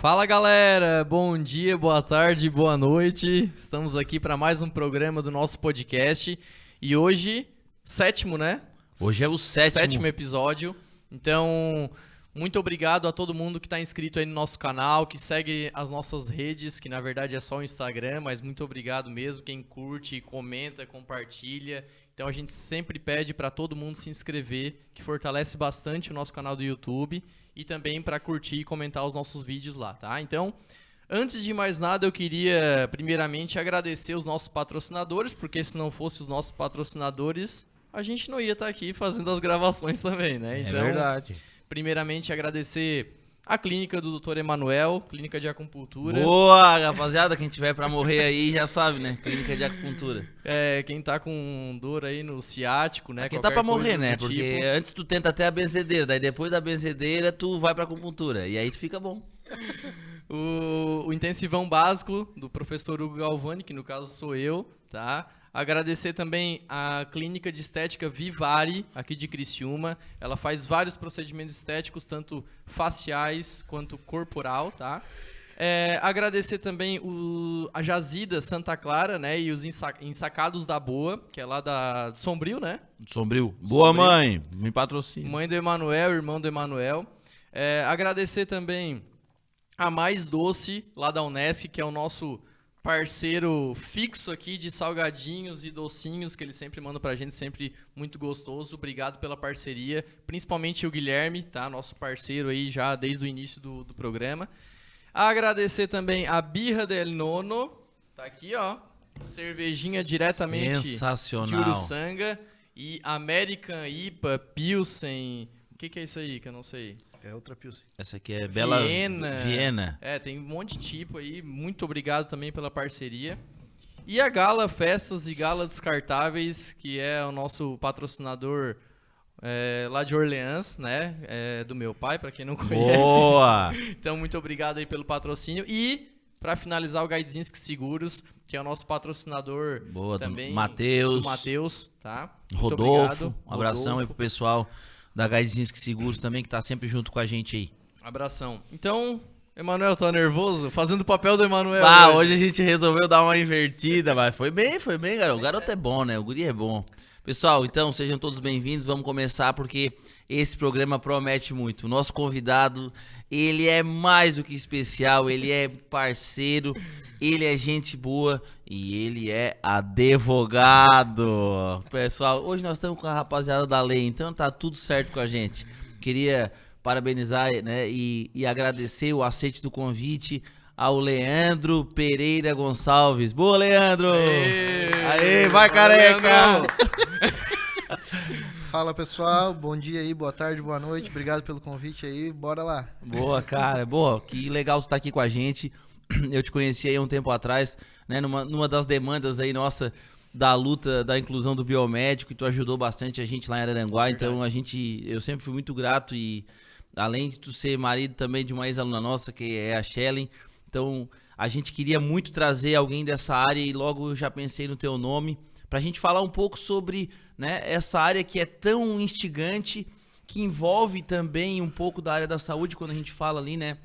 Fala galera, bom dia, boa tarde, boa noite. Estamos aqui para mais um programa do nosso podcast e hoje, sétimo, né? Hoje é o sétimo episódio. Então, muito obrigado a todo mundo que está inscrito aí no nosso canal, que segue as nossas redes, que na verdade é só o Instagram, mas muito obrigado mesmo quem curte, comenta, compartilha. Então a gente sempre pede para todo mundo se inscrever, que fortalece bastante o nosso canal do YouTube e também para curtir e comentar os nossos vídeos lá, tá? Então, antes de mais nada, eu queria primeiramente agradecer os nossos patrocinadores, porque se não fosse os nossos patrocinadores, a gente não ia estar aqui fazendo as gravações também, né? Então, é verdade. Primeiramente, agradecer a clínica do Dr. Emanuel, clínica de acupuntura. Boa, rapaziada, quem tiver pra morrer aí já sabe, né? Clínica de acupuntura. Quem tá com dor aí no ciático, né? Quem tá pra morrer, né? Tipo. Porque antes tu tenta até a benzedeira, daí depois da benzedeira tu vai pra acupuntura, e aí tu fica bom. O intensivão básico do professor Hugo Galvani, que no caso sou eu, tá? Agradecer também a clínica de estética Vivari, aqui de Criciúma. Ela faz vários procedimentos estéticos, tanto faciais quanto corporal, tá? Agradecer também a Jazida Santa Clara, né? E os Ensacados da Boa, que é lá da Sombrio, né? Sombrio. Boa, mãe, me patrocina. Mãe do Emanuel, irmão do Emanuel. Agradecer também a Mais Doce, lá da Unesc, que é o nosso parceiro fixo aqui de salgadinhos e docinhos que ele sempre manda pra gente, sempre muito gostoso. Obrigado pela parceria, principalmente o Guilherme, tá? Nosso parceiro aí já desde o início do programa. Agradecer também a Birra del Nono, tá aqui, ó, cervejinha diretamente sensacional de Uruçanga, e American IPA, Pilsen, o que é isso aí que eu não sei? É outra Pilsen. Essa aqui é Bela Viena. Tem um monte de tipo aí. Muito obrigado também pela parceria. E a Gala Festas e Gala Descartáveis, que é o nosso patrocinador lá de Orleans, né? Do meu pai, para quem não conhece. Boa! Então, muito obrigado aí pelo patrocínio. E, para finalizar, o Gaidzinski Seguros, que é o nosso patrocinador. Boa, também. Do Matheus. Do Matheus, tá? Rodolfo. Obrigado. Um abração aí pro pessoal da Gaidzinski Seguros também, que tá sempre junto com a gente aí. Abração. Então, Emanuel, tá nervoso? Fazendo o papel do Emanuel. Hoje a gente resolveu dar uma invertida, mas foi bem, garoto. O garoto é bom, né? O guri é bom. Pessoal, então, sejam todos bem-vindos. Vamos começar porque esse programa promete muito. O nosso convidado, ele é mais do que especial, ele é parceiro, ele é gente boa e ele é advogado. Pessoal, hoje nós estamos com a rapaziada da lei, então tá tudo certo com a gente. Queria parabenizar, né, e agradecer o aceite do convite ao Leandro Pereira Gonçalves. Boa, Leandro! Aê, vai, careca! Fala, pessoal, bom dia aí, boa tarde, boa noite, obrigado pelo convite aí, bora lá. Boa, cara, boa, que legal tu estar aqui com a gente. Eu te conheci aí um tempo atrás, né, numa das demandas aí nossa da luta da inclusão do biomédico, e tu ajudou bastante a gente lá em Araranguá. Então eu sempre fui muito grato, e além de tu ser marido também de uma ex-aluna nossa, que é a Shellen, então a gente queria muito trazer alguém dessa área e logo eu já pensei no teu nome, pra gente falar um pouco sobre, né, essa área que é tão instigante, que envolve também um pouco da área da saúde, quando a gente fala ali, né,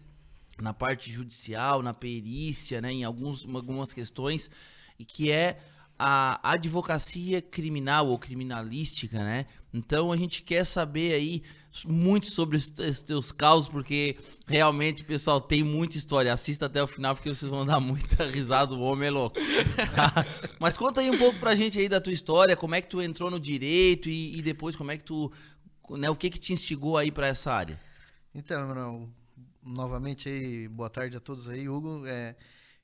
na parte judicial, na perícia, né, em algumas questões, e que é a advocacia criminal ou criminalística, né? Então a gente quer saber aí muito sobre os teus causos, porque realmente, pessoal, tem muita história. Assista até o final, porque vocês vão dar muita risada, o homem é louco. Mas conta aí um pouco pra gente aí da tua história, como é que tu entrou no direito e depois como é que tu, né, o que te instigou aí pra essa área? Então, Manuel, novamente aí, boa tarde a todos aí, Hugo.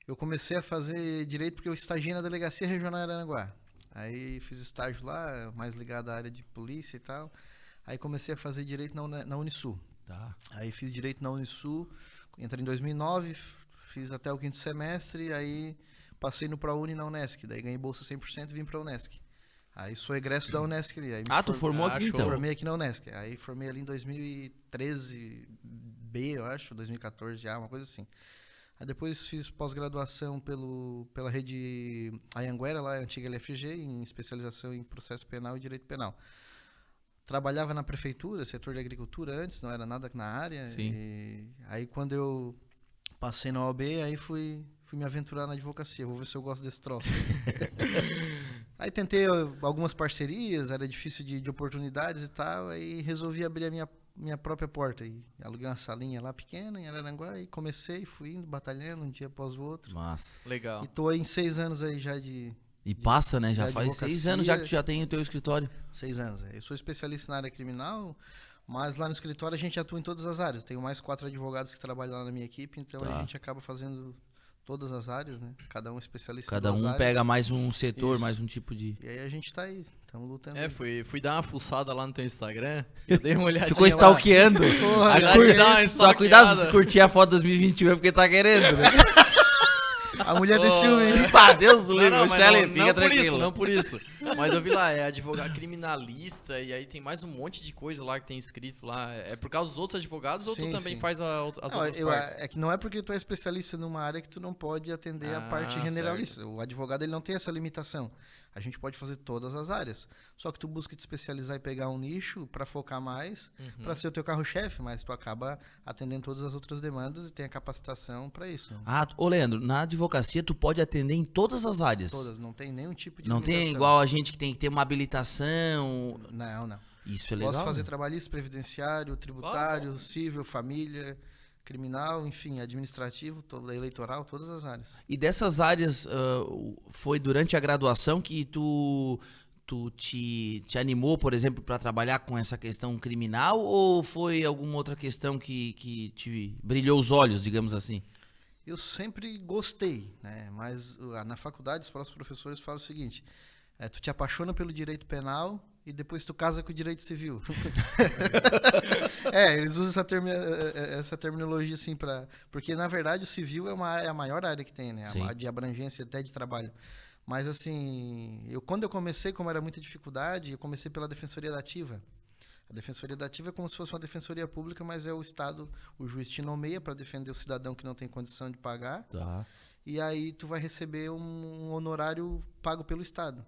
Eu comecei a fazer direito porque eu estagiei na Delegacia Regional de Araranguá. Aí fiz estágio lá, mais ligado à área de polícia e tal. Aí comecei a fazer direito na Unisul. Tá. Aí fiz direito na Unisul, entrei em 2009, fiz até o 5º semestre, aí passei no ProUni na Unesc. Daí ganhei bolsa 100% e vim pra Unesc. Aí sou egresso da Unesc ali. Aí tu formou aqui então? Formei aqui na Unesc. Aí formei ali em 2013, eu acho, 2014 já, uma coisa assim. Aí depois fiz pós-graduação pela rede Anhanguera, lá, a antiga LFG, em especialização em processo penal e direito penal. Trabalhava na prefeitura, setor de agricultura antes, não era nada na área. Sim. E aí quando eu Passei na OAB, aí fui me aventurar na advocacia. Vou ver se eu gosto desse troço. Aí tentei algumas parcerias, era difícil de oportunidades e tal, aí resolvi abrir a minha própria porta. E aluguei uma salinha lá pequena em Araranguá e comecei, fui indo, batalhando um dia após o outro. Massa. Legal. E tô aí em 6 anos aí já E passa, né? Já de faz 6 advocacia. anos já que tu já tem o teu escritório. 6 anos. Eu sou especialista na área criminal, mas lá no escritório a gente atua em todas as áreas. Tenho mais 4 advogados que trabalham lá na minha equipe, então Tá. a gente acaba fazendo todas as áreas, né? Cada um é especialista Cada em duas um áreas. pega mais um setor, Isso. mais um tipo de... E aí a gente tá aí, estamos lutando. Fui dar uma fuçada lá no teu Instagram. Eu dei uma olhadinha Ficou lá. stalkeando. Porra, Agora curte- te dá uma stalkeada. só cuidado se curtir a foto 2021 é porque tá querendo, né? A mulher desse ciúme, hein? Pá, Deus do Não, livre, não, mas Shelley, não fica por tranquilo. isso, não por isso. Mas eu vi lá, é advogado criminalista, e aí tem mais um monte de coisa lá que tem escrito lá. É por causa dos outros advogados ou tu Sim, também sim. faz as Não, outras eu- partes? é que não é porque tu é especialista numa área que tu não pode atender a parte Ah, generalista. O advogado ele não tem essa limitação. A gente pode fazer todas as áreas. Só que tu busca te especializar e pegar um nicho para focar mais, para ser o teu carro-chefe, mas tu acaba atendendo todas as outras demandas e tem a capacitação para isso. Ah, ô Leandro, na advocacia tu pode atender em todas as áreas. Todas, não tem nenhum tipo de Não tem limitação. igual a gente que tem que ter uma habilitação. Não. Isso é legal. Posso fazer né? trabalhista, previdenciário, tributário, civil, família, criminal, enfim, administrativo, eleitoral, todas as áreas. E dessas áreas, foi durante a graduação que tu te animou, por exemplo, para trabalhar com essa questão criminal ou foi alguma outra questão que te brilhou os olhos, digamos assim? Eu sempre gostei, né? Mas na faculdade os próprios professores falam o seguinte: tu te apaixona pelo direito penal e depois tu casa com o direito civil. Eles usam essa terminologia assim porque na verdade o civil é a maior área que tem, né? Sim. De abrangência até de trabalho. Mas assim, quando eu comecei, como era muita dificuldade, eu comecei pela Defensoria da Ativa. A Defensoria da Ativa é como se fosse uma defensoria pública, mas é o Estado, o juiz te nomeia para defender o cidadão que não tem condição de pagar. Tá. E aí tu vai receber um honorário pago pelo Estado.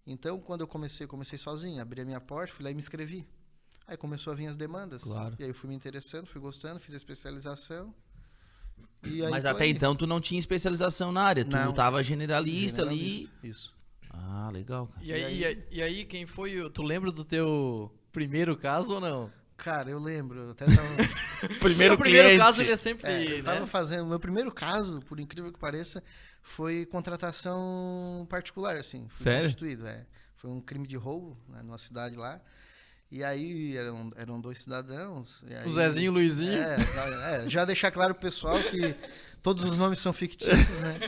Então, quando eu comecei sozinho, abri a minha porta, fui lá e me inscrevi. Aí começou a vir as demandas. Claro. E aí eu fui me interessando, fui gostando, fiz a especialização. E aí Mas tô até aí. então tu não tinha especialização na área, tu Não. tava generalista ali. Generalista, Isso. Ah, legal, cara. E aí, quem foi? Tu lembra do teu primeiro caso ou não? Cara, eu lembro, eu até tava, O primeiro caso ele é sempre, eu tava né? fazendo, meu primeiro caso, por incrível que pareça, foi contratação particular, assim. Fui Sério? constituído, Foi um crime de roubo, né, numa cidade lá. E aí eram 2 cidadãos. E aí, O Zezinho e o Luizinho. Já deixar claro pro pessoal que todos os nomes são fictícios, né?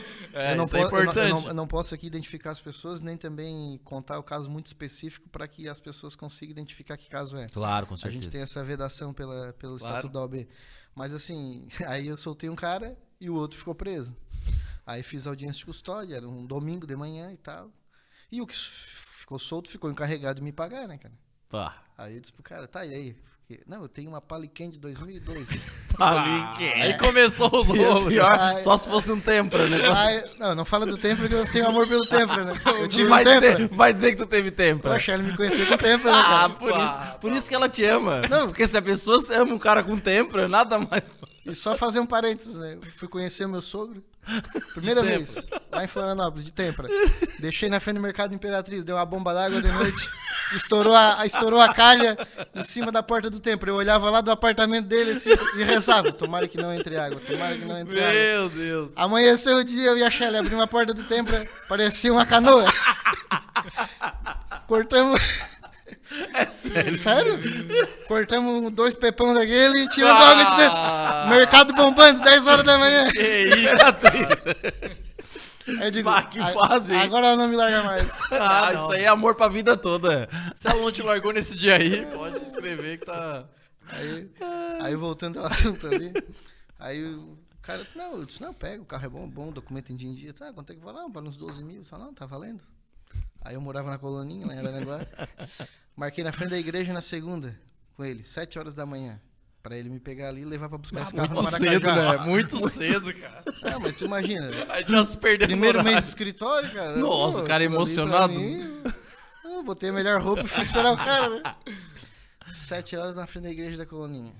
Isso é importante. Eu não posso aqui identificar as pessoas, nem também contar o caso muito específico para que as pessoas consigam identificar que caso é. Claro, com A certeza. gente tem essa vedação pelo Claro. Estatuto da OAB. Mas assim, aí eu soltei um cara e o outro ficou preso. Aí fiz audiência de custódia, era um domingo de manhã e tal. E o que ficou solto ficou encarregado de me pagar, né, cara? Pá. Aí eu disse pro cara, tá, e aí? Porque, não, eu tenho uma Palican de 2002. Aí começou os roubos. Pior, Ai. só se fosse um tempra, né? Não fala do Tempra que eu tenho amor pelo Tempra, né? Eu tive um Vai Tempra. dizer que tu teve tempra. Poxa, ela me conheceu com Tempra, né, Ah, cara? por isso que ela te ama. Não, porque se a pessoa ama um cara com tempra, nada mais. E só fazer um parênteses, né? Eu fui conhecer o meu sogro. Primeira vez, lá em Florianópolis, de Tempra. Deixei na frente do Mercado Imperatriz, deu uma bomba d'água de noite. Estourou a calha em cima da porta do Tempra. Eu olhava lá do apartamento dele assim, e rezava. Tomara que não entre água, tomara que não entre água. Meu Deus. Amanheceu o dia, eu e a Shelly abrimos a porta do Tempra, parecia uma canoa. Cortamos. É sério. Sério? Cortamos 2 pepão daquele e tiramos a água de dentro. Mercado bombando, 10 horas da manhã. Que isso? Aí eu digo, Bah, que fase, hein? agora ela não me larga mais. Ah, isso aí é amor pra vida toda. Se ela não te largou nesse dia aí, pode escrever que tá... Aí voltando ao assunto ali, aí o cara, não, eu disse, não, pega, o carro é bom, documento em dia em dia. Tá, quanto é que vale? Vale uns 12 mil. Eu falei, não, tá valendo. Aí eu morava na Coloninha, lá em Araranguá. Marquei na frente da igreja na segunda com ele, 7 horas da manhã. Pra ele me pegar ali e levar pra buscar esse carro no Muito Maracajá. cedo, né? Muito cedo, cara. Não, mas tu imagina, Aí já se perdeu no primeiro horário. mês de escritório, cara. Nossa, o cara aquilo ali emocionado. pra mim, eu botei a melhor roupa e fui esperar o cara, né? 7 horas na frente da igreja da Coloninha.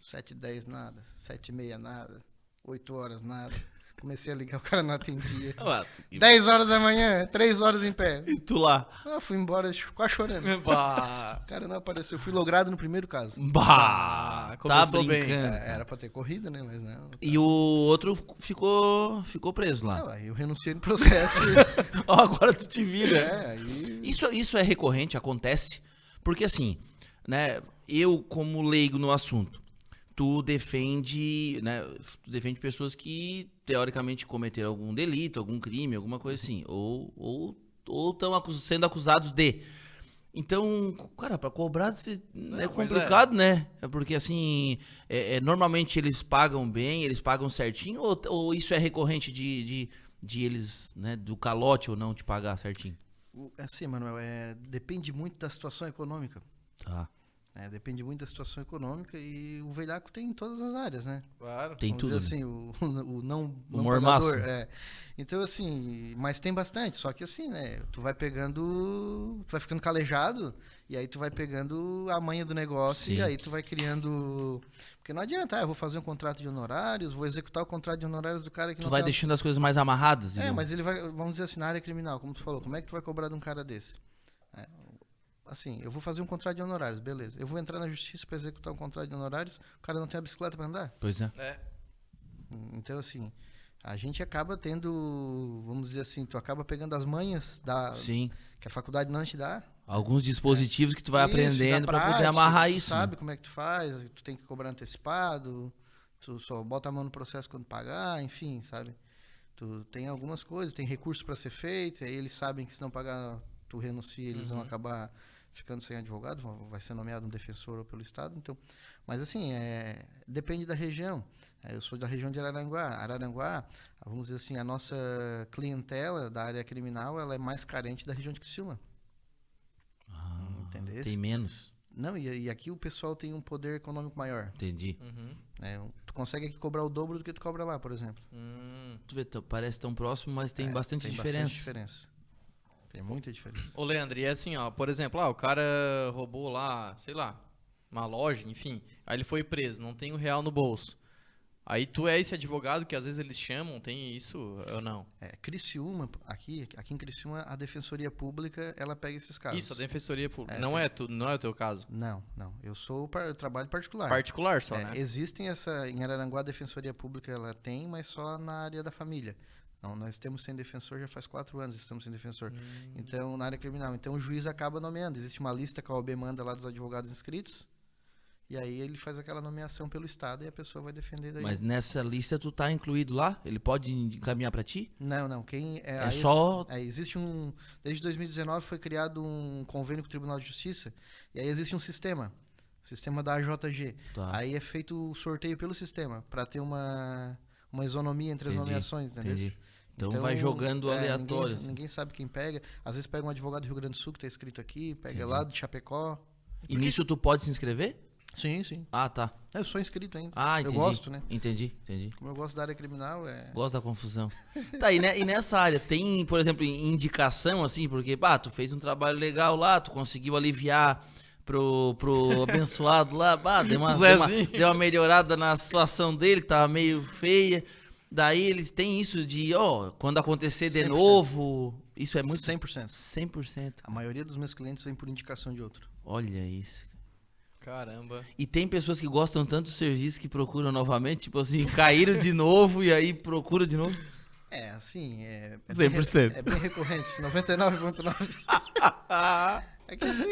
7h10 nada, 7h30 nada. 8 horas, nada. Comecei a ligar, o cara não atendia. Ah, 10 horas da manhã, 3 horas em pé. tu lá. Eu fui embora, quase chorando. Bah, O cara não apareceu. Eu fui logrado no primeiro caso. Bah, tá começou bem. brincando. Era pra ter corrida, né? Mas não. E o outro ficou preso lá. Não, aí eu renunciei no processo. Ó, agora tu te vira. Aí. Isso é recorrente, acontece. Porque assim, né, eu como leigo no assunto, tu defende pessoas que teoricamente cometeram algum delito, algum crime, alguma coisa assim, ou estão sendo acusados de. Então, cara, pra cobrar é pois complicado, né? É porque assim, normalmente eles pagam bem, eles pagam certinho, ou isso é recorrente de eles, né, do calote ou não te pagar certinho? Assim, Manuel, depende muito da situação econômica. Tá. Depende muito da situação econômica e o velhaco tem em todas as áreas, né? Claro. Tem Vamos tudo. dizer Né? assim, o não mormaço. pagador. Então, assim, mas tem bastante. Só que assim, né? Tu vai ficando calejado e aí tu vai pegando a manha do negócio. Sim. E aí tu vai criando. Porque não adianta, eu vou fazer um contrato de honorários, vou executar o contrato de honorários do cara que Tu não vai tem. deixando as coisas mais amarradas. Mas ele vai, vamos dizer assim, na área criminal, como tu falou, como é que tu vai cobrar de um cara desse? Assim, eu vou fazer um contrato de honorários, beleza. Eu vou entrar na justiça para executar um contrato de honorários, o cara não tem a bicicleta para andar. Pois é. Então, assim, a gente acaba tendo, vamos dizer assim, tu acaba pegando as manhas Sim. que a faculdade não te dá. Alguns dispositivos que tu vai Isso, aprendendo da pra poder prática, amarrar tu isso. sabe né? como é que tu faz, tu tem que cobrar antecipado, tu só bota a mão no processo quando pagar, enfim, sabe? Tu tem algumas coisas, tem recursos para ser feito, aí eles sabem que se não pagar, tu renuncia, eles vão acabar ficando sem advogado, vai ser nomeado um defensor ou pelo Estado. Então, mas assim, depende da região. Eu sou da região de Araranguá. Araranguá, vamos dizer assim, a nossa clientela da área criminal, ela é mais carente da região de Criciúma. Entendeu? Tem menos. Não, e aqui o pessoal tem um poder econômico maior. Entendi. Né? Tu consegue aqui cobrar o dobro do que tu cobra lá, por exemplo. Tu vê, parece tão próximo, mas tem bastante Tem diferença. bastante diferença. Tem muita diferença. Ô, Leandro, e é assim, ó, por exemplo, o cara roubou lá, sei lá, uma loja, enfim, aí ele foi preso, não tem R$1 no bolso. Aí tu é esse advogado que às vezes eles chamam, tem isso ou não? Criciúma, aqui em Criciúma, a Defensoria Pública, ela pega esses casos. Isso, a Defensoria Pública. Não é o teu caso? Não. Eu trabalho particular. Particular só, né? Existem em Araranguá a Defensoria Pública, ela tem, mas só na área da família. Não, nós temos sem defensor já faz 4 anos, estamos sem defensor. Então, na área criminal. Então, o juiz acaba nomeando. Existe uma lista que a OAB manda lá dos advogados inscritos. E aí ele faz aquela nomeação pelo Estado e a pessoa vai defender daí. Mas nessa lista tu tá incluído lá? Ele pode encaminhar pra ti? Não. Existe desde 2019 foi criado um convênio com o Tribunal de Justiça. E aí existe um sistema da AJG. Tá. Aí é feito o sorteio pelo sistema, para ter uma isonomia entre as nomeações, entendeu? Entendi. Então vai jogando aleatório. Ninguém sabe quem pega. Às vezes pega um advogado do Rio Grande do Sul que está escrito aqui, pega lá de Chapecó. E nisso tu pode se inscrever? Sim. Ah, tá. Eu sou inscrito ainda. Ah, entendi. Eu gosto, né? Entendi. Como eu gosto da área criminal, Gosto da confusão. Tá, e nessa área, tem, por exemplo, indicação, assim, porque, tu fez um trabalho legal lá, tu conseguiu aliviar pro abençoado lá, deu uma melhorada na situação dele, que tava meio feia. Daí eles têm isso de, quando acontecer de 100%. novo, isso é muito... 100%. 100%. A maioria dos meus clientes vem por indicação de outro. Olha isso. Caramba. E tem pessoas que gostam tanto do serviço que procuram novamente, tipo assim, caíram de novo e aí procuram de novo. Assim, 100%. É bem recorrente, 99,9%. É que assim,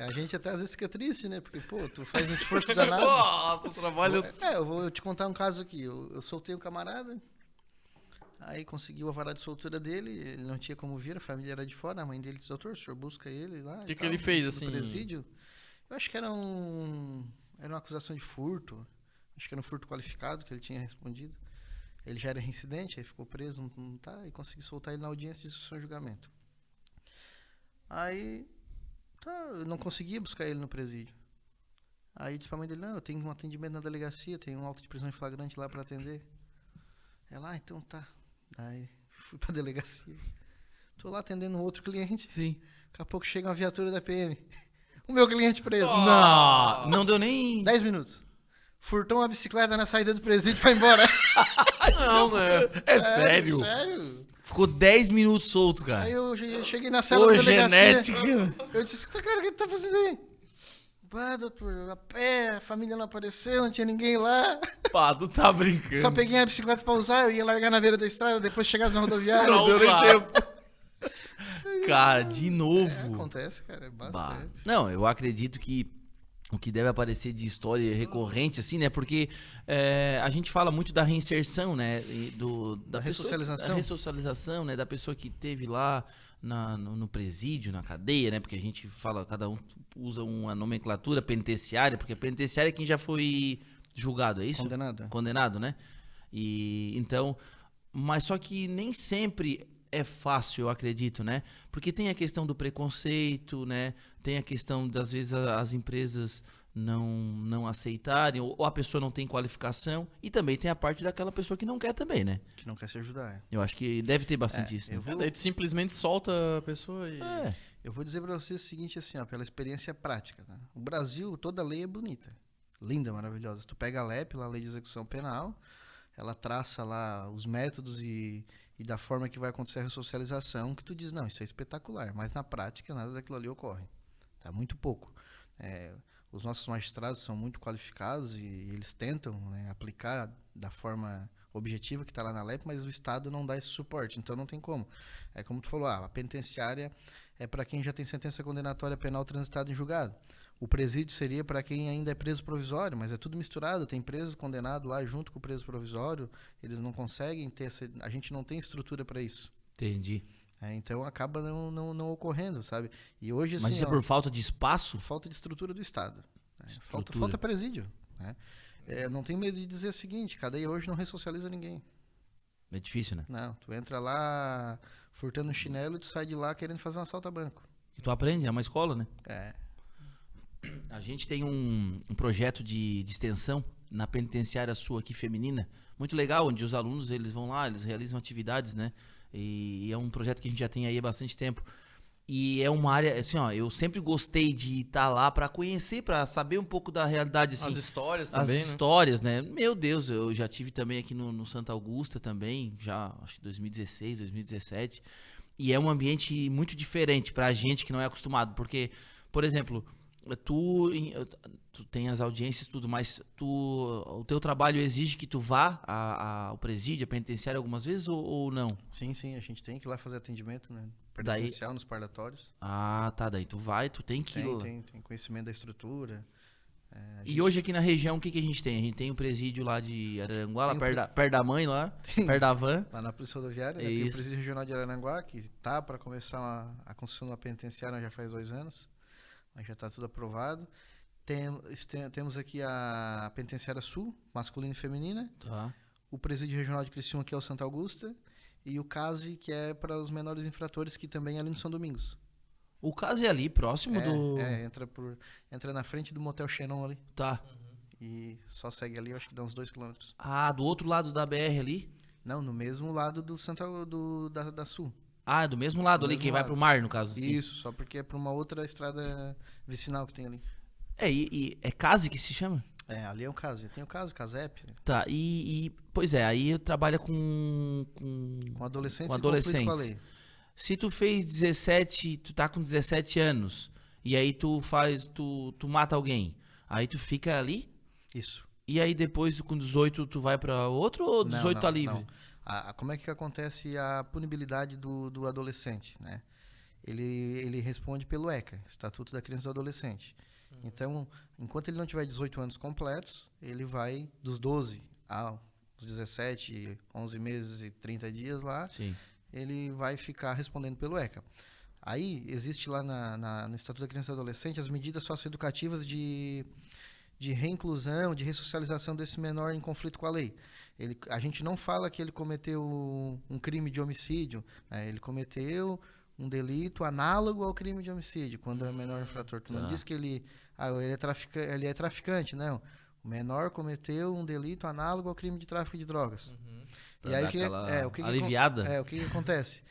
a gente até às vezes fica triste, né? Porque, tu faz um esforço danado. Tu trabalha... Eu vou te contar um caso aqui. Eu soltei um camarada, aí conseguiu a vara de soltura dele, ele não tinha como vir, a família era de fora, a mãe dele disse, doutor, o senhor busca ele lá. O que ele fez, assim? Presídio. Eu acho que era uma acusação de furto. Acho que era um furto qualificado que ele tinha respondido. Ele já era reincidente, aí ficou preso, não tá, e consegui soltar ele na audiência de instrução e julgamento. Aí, eu não conseguia buscar ele no presídio. Aí disse pra mãe dele, não, eu tenho um atendimento na delegacia, tenho um auto de prisão em flagrante lá pra atender. Ela, então tá. Aí fui pra delegacia. Tô lá atendendo um outro cliente. Sim. Daqui a pouco chega uma viatura da PM. O meu cliente preso. Não deu nem... 10 minutos. furtou uma bicicleta na saída do presídio e foi embora. Não, né? É sério? Sério? Ficou 10 minutos solto, cara. Aí eu cheguei na cela da delegacia. Genética. Eu disse, cara, o que tu tá fazendo aí? Pá, doutor, a pé, a família não apareceu, não tinha ninguém lá. Pá, tu tá brincando. Só peguei a bicicleta pra usar, eu ia largar na beira da estrada, depois chegasse na rodoviária. Não deu nem usar. tempo. Cara, de novo. Acontece, cara, é Bah. bastante. Não, eu acredito que o que deve aparecer de história recorrente, assim, né? Porque a gente fala muito da reinserção, né? Da ressocialização. Da ressocialização, né? Da pessoa que teve lá no presídio, na cadeia, né? Porque a gente fala, cada um usa uma nomenclatura penitenciária, porque penitenciária é quem já foi julgado, é isso? Condenado. Condenado, né? E então, mas só que nem sempre é fácil, eu acredito, né? Porque tem a questão do preconceito, né? Tem a questão das vezes as empresas não aceitarem, ou a pessoa não tem qualificação, e também tem a parte daquela pessoa que não quer também, né? Que não quer se ajudar. É. Eu acho que deve ter bastante isso. eu Né? vou- Daí tu simplesmente solta a pessoa e... É. Eu vou dizer pra vocês o seguinte, assim, ó, pela experiência prática. Tá? O Brasil, toda lei é bonita. Linda, maravilhosa. Tu pega a LEP, lá, a Lei de Execução Penal, ela traça lá os métodos e da forma que vai acontecer a ressocialização, que tu diz, não, isso é espetacular. Mas na prática, nada daquilo ali ocorre. Tá? Muito pouco. Os nossos magistrados são muito qualificados e eles tentam, né, aplicar da forma objetiva que está lá na LEP, mas o Estado não dá esse suporte, então não tem como. É como tu falou, a penitenciária é para quem já tem sentença condenatória penal transitada em julgado. O presídio seria para quem ainda é preso provisório, mas é tudo misturado, tem preso condenado lá junto com o preso provisório, eles não conseguem ter a gente não tem estrutura para isso. Entendi. Então acaba não ocorrendo, sabe? E hoje, assim, Mas isso é por falta de espaço? falta de estrutura do Estado. Né? Estrutura. Falta presídio. Né? Não tenho medo de dizer o seguinte, cadeia hoje não ressocializa ninguém. É difícil, né? Não, tu entra lá furtando um chinelo e tu sai de lá querendo fazer um assalto a banco. E tu aprende, é uma escola, né? É. A gente tem um projeto de extensão na penitenciária sua aqui, feminina, muito legal, onde os alunos eles vão lá, eles realizam atividades, né? E é um projeto que a gente já tem aí há bastante tempo. E é uma área, assim, ó, eu sempre gostei de estar lá para conhecer, para saber um pouco da realidade, assim. As histórias As também, né? histórias, né? Meu Deus, eu já tive também aqui no Santa Augusta também, já acho que 2016, 2017. E é um ambiente muito diferente pra gente que não é acostumado, porque, por exemplo, tu tem as audiências e tudo, mas o teu trabalho exige que tu vá ao presídio, à penitenciária algumas vezes ou não? Sim, a gente tem que ir lá fazer atendimento, né? Daí- Presencial nos parlatórios. Ah, tá, daí tu vai, tu tem que ir lá. Tem conhecimento da estrutura. E hoje aqui na região, o que que a gente tem? A gente tem o presídio lá de Araranguá, lá Tem o perto da mãe lá, perto da van. Lá na Polícia Rodoviária, né? Tem o Isso. Presídio Regional de Araranguá, que tá para começar a construção de uma penitenciária já faz 2 anos. Mas já está tudo aprovado. Temos aqui a Penitenciária Sul, masculina e feminina. Tá. O Presídio Regional de Criciúma, que é o Santa Augusta. E o CASE, que é para os menores infratores, que também é ali no São Domingos. O caso é ali, próximo do... Entra na frente do Motel Xenon ali. Tá. E só segue ali, eu acho que dá uns 2 km. Ah, do outro lado da BR ali? Não, no mesmo lado da Sul. Ah, do mesmo lado Do ali, mesmo quem vai lado. pro mar, no caso. Assim. Isso, só porque é para uma outra estrada vicinal que tem ali. E é CASE que se chama? Ali é o CASE. Tem o CASE, CASEP. Tá, pois é, aí trabalha com Com adolescentes Com e conflito com a adolescentes. lei. Se tu fez 17, tu tá com 17 anos, e aí tu mata alguém, aí tu fica ali, Isso. e aí depois com 18 tu vai pra outro ou 18 tá livre? Não. Como é que acontece a punibilidade do adolescente, né? Ele responde pelo ECA, Estatuto da Criança e do Adolescente. Então, enquanto ele não tiver 18 anos completos, ele vai dos 12 aos 17, 11 meses e 30 dias lá, Sim. ele vai ficar respondendo pelo ECA. Aí, existe lá no Estatuto da Criança e do Adolescente as medidas socioeducativas de reinclusão, de ressocialização desse menor em conflito com a lei. A gente não fala que ele cometeu um crime de homicídio, né? Ele cometeu um delito análogo ao crime de homicídio, quando é menor infrator. Tu não Tá. diz que ele é traficante, não. O menor cometeu um delito análogo ao crime de tráfico de drogas. Pra E aí dar aquela o aliviada. o que acontece?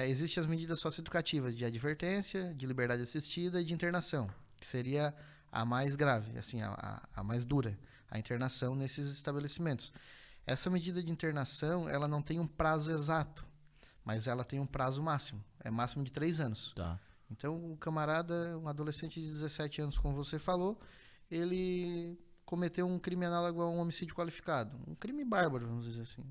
Existem as medidas socioeducativas de advertência, de liberdade assistida e de internação, que seria a mais grave, assim, a mais dura. a internação nesses estabelecimentos. Essa medida de internação, ela não tem um prazo exato, mas ela tem um prazo máximo. É máximo de 3 anos. Tá. Então, o camarada, um adolescente de 17 anos, como você falou, ele cometeu um crime análogo a um homicídio qualificado. Um crime bárbaro, vamos dizer assim.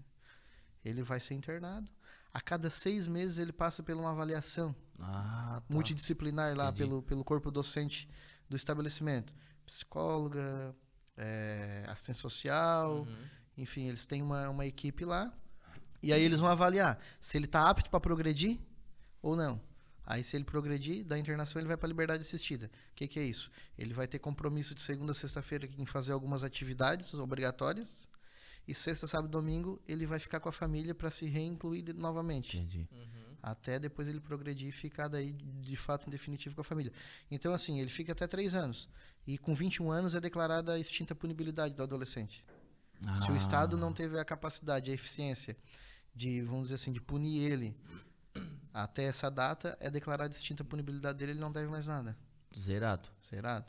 Ele vai ser internado. A cada 6 meses ele passa por uma avaliação Ah, tá. multidisciplinar lá Entendi. pelo corpo docente do estabelecimento. Psicóloga, assistente social, enfim, eles têm uma equipe lá. E aí eles vão avaliar se ele está apto para progredir ou não. Aí se ele progredir, da internação ele vai para a liberdade assistida. O que é isso? Ele vai ter compromisso de segunda a sexta-feira em fazer algumas atividades obrigatórias. E sexta, sábado e domingo ele vai ficar com a família para se reincluir novamente. Entendi. Até depois ele progredir e ficar daí de fato em definitivo com a família. Então assim, ele fica até 3 anos. E com 21 anos é declarada a extinta punibilidade do adolescente. Se o Estado não teve a capacidade, a eficiência de, vamos dizer assim, de punir ele até essa data, é declarada extinta a punibilidade dele, ele não deve mais nada. Zerado. Zerado?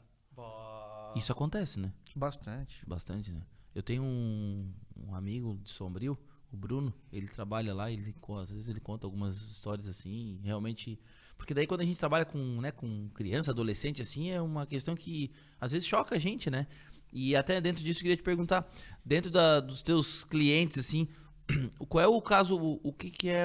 Isso acontece, né? Bastante. Bastante, né? Eu tenho um amigo de Sombrio, o Bruno, ele trabalha lá, às vezes ele conta algumas histórias assim, realmente... Porque daí quando a gente trabalha com criança, adolescente, assim, é uma questão que às vezes choca a gente, né? E até dentro disso eu queria te perguntar, dentro dos teus clientes, assim, qual é o caso, o que é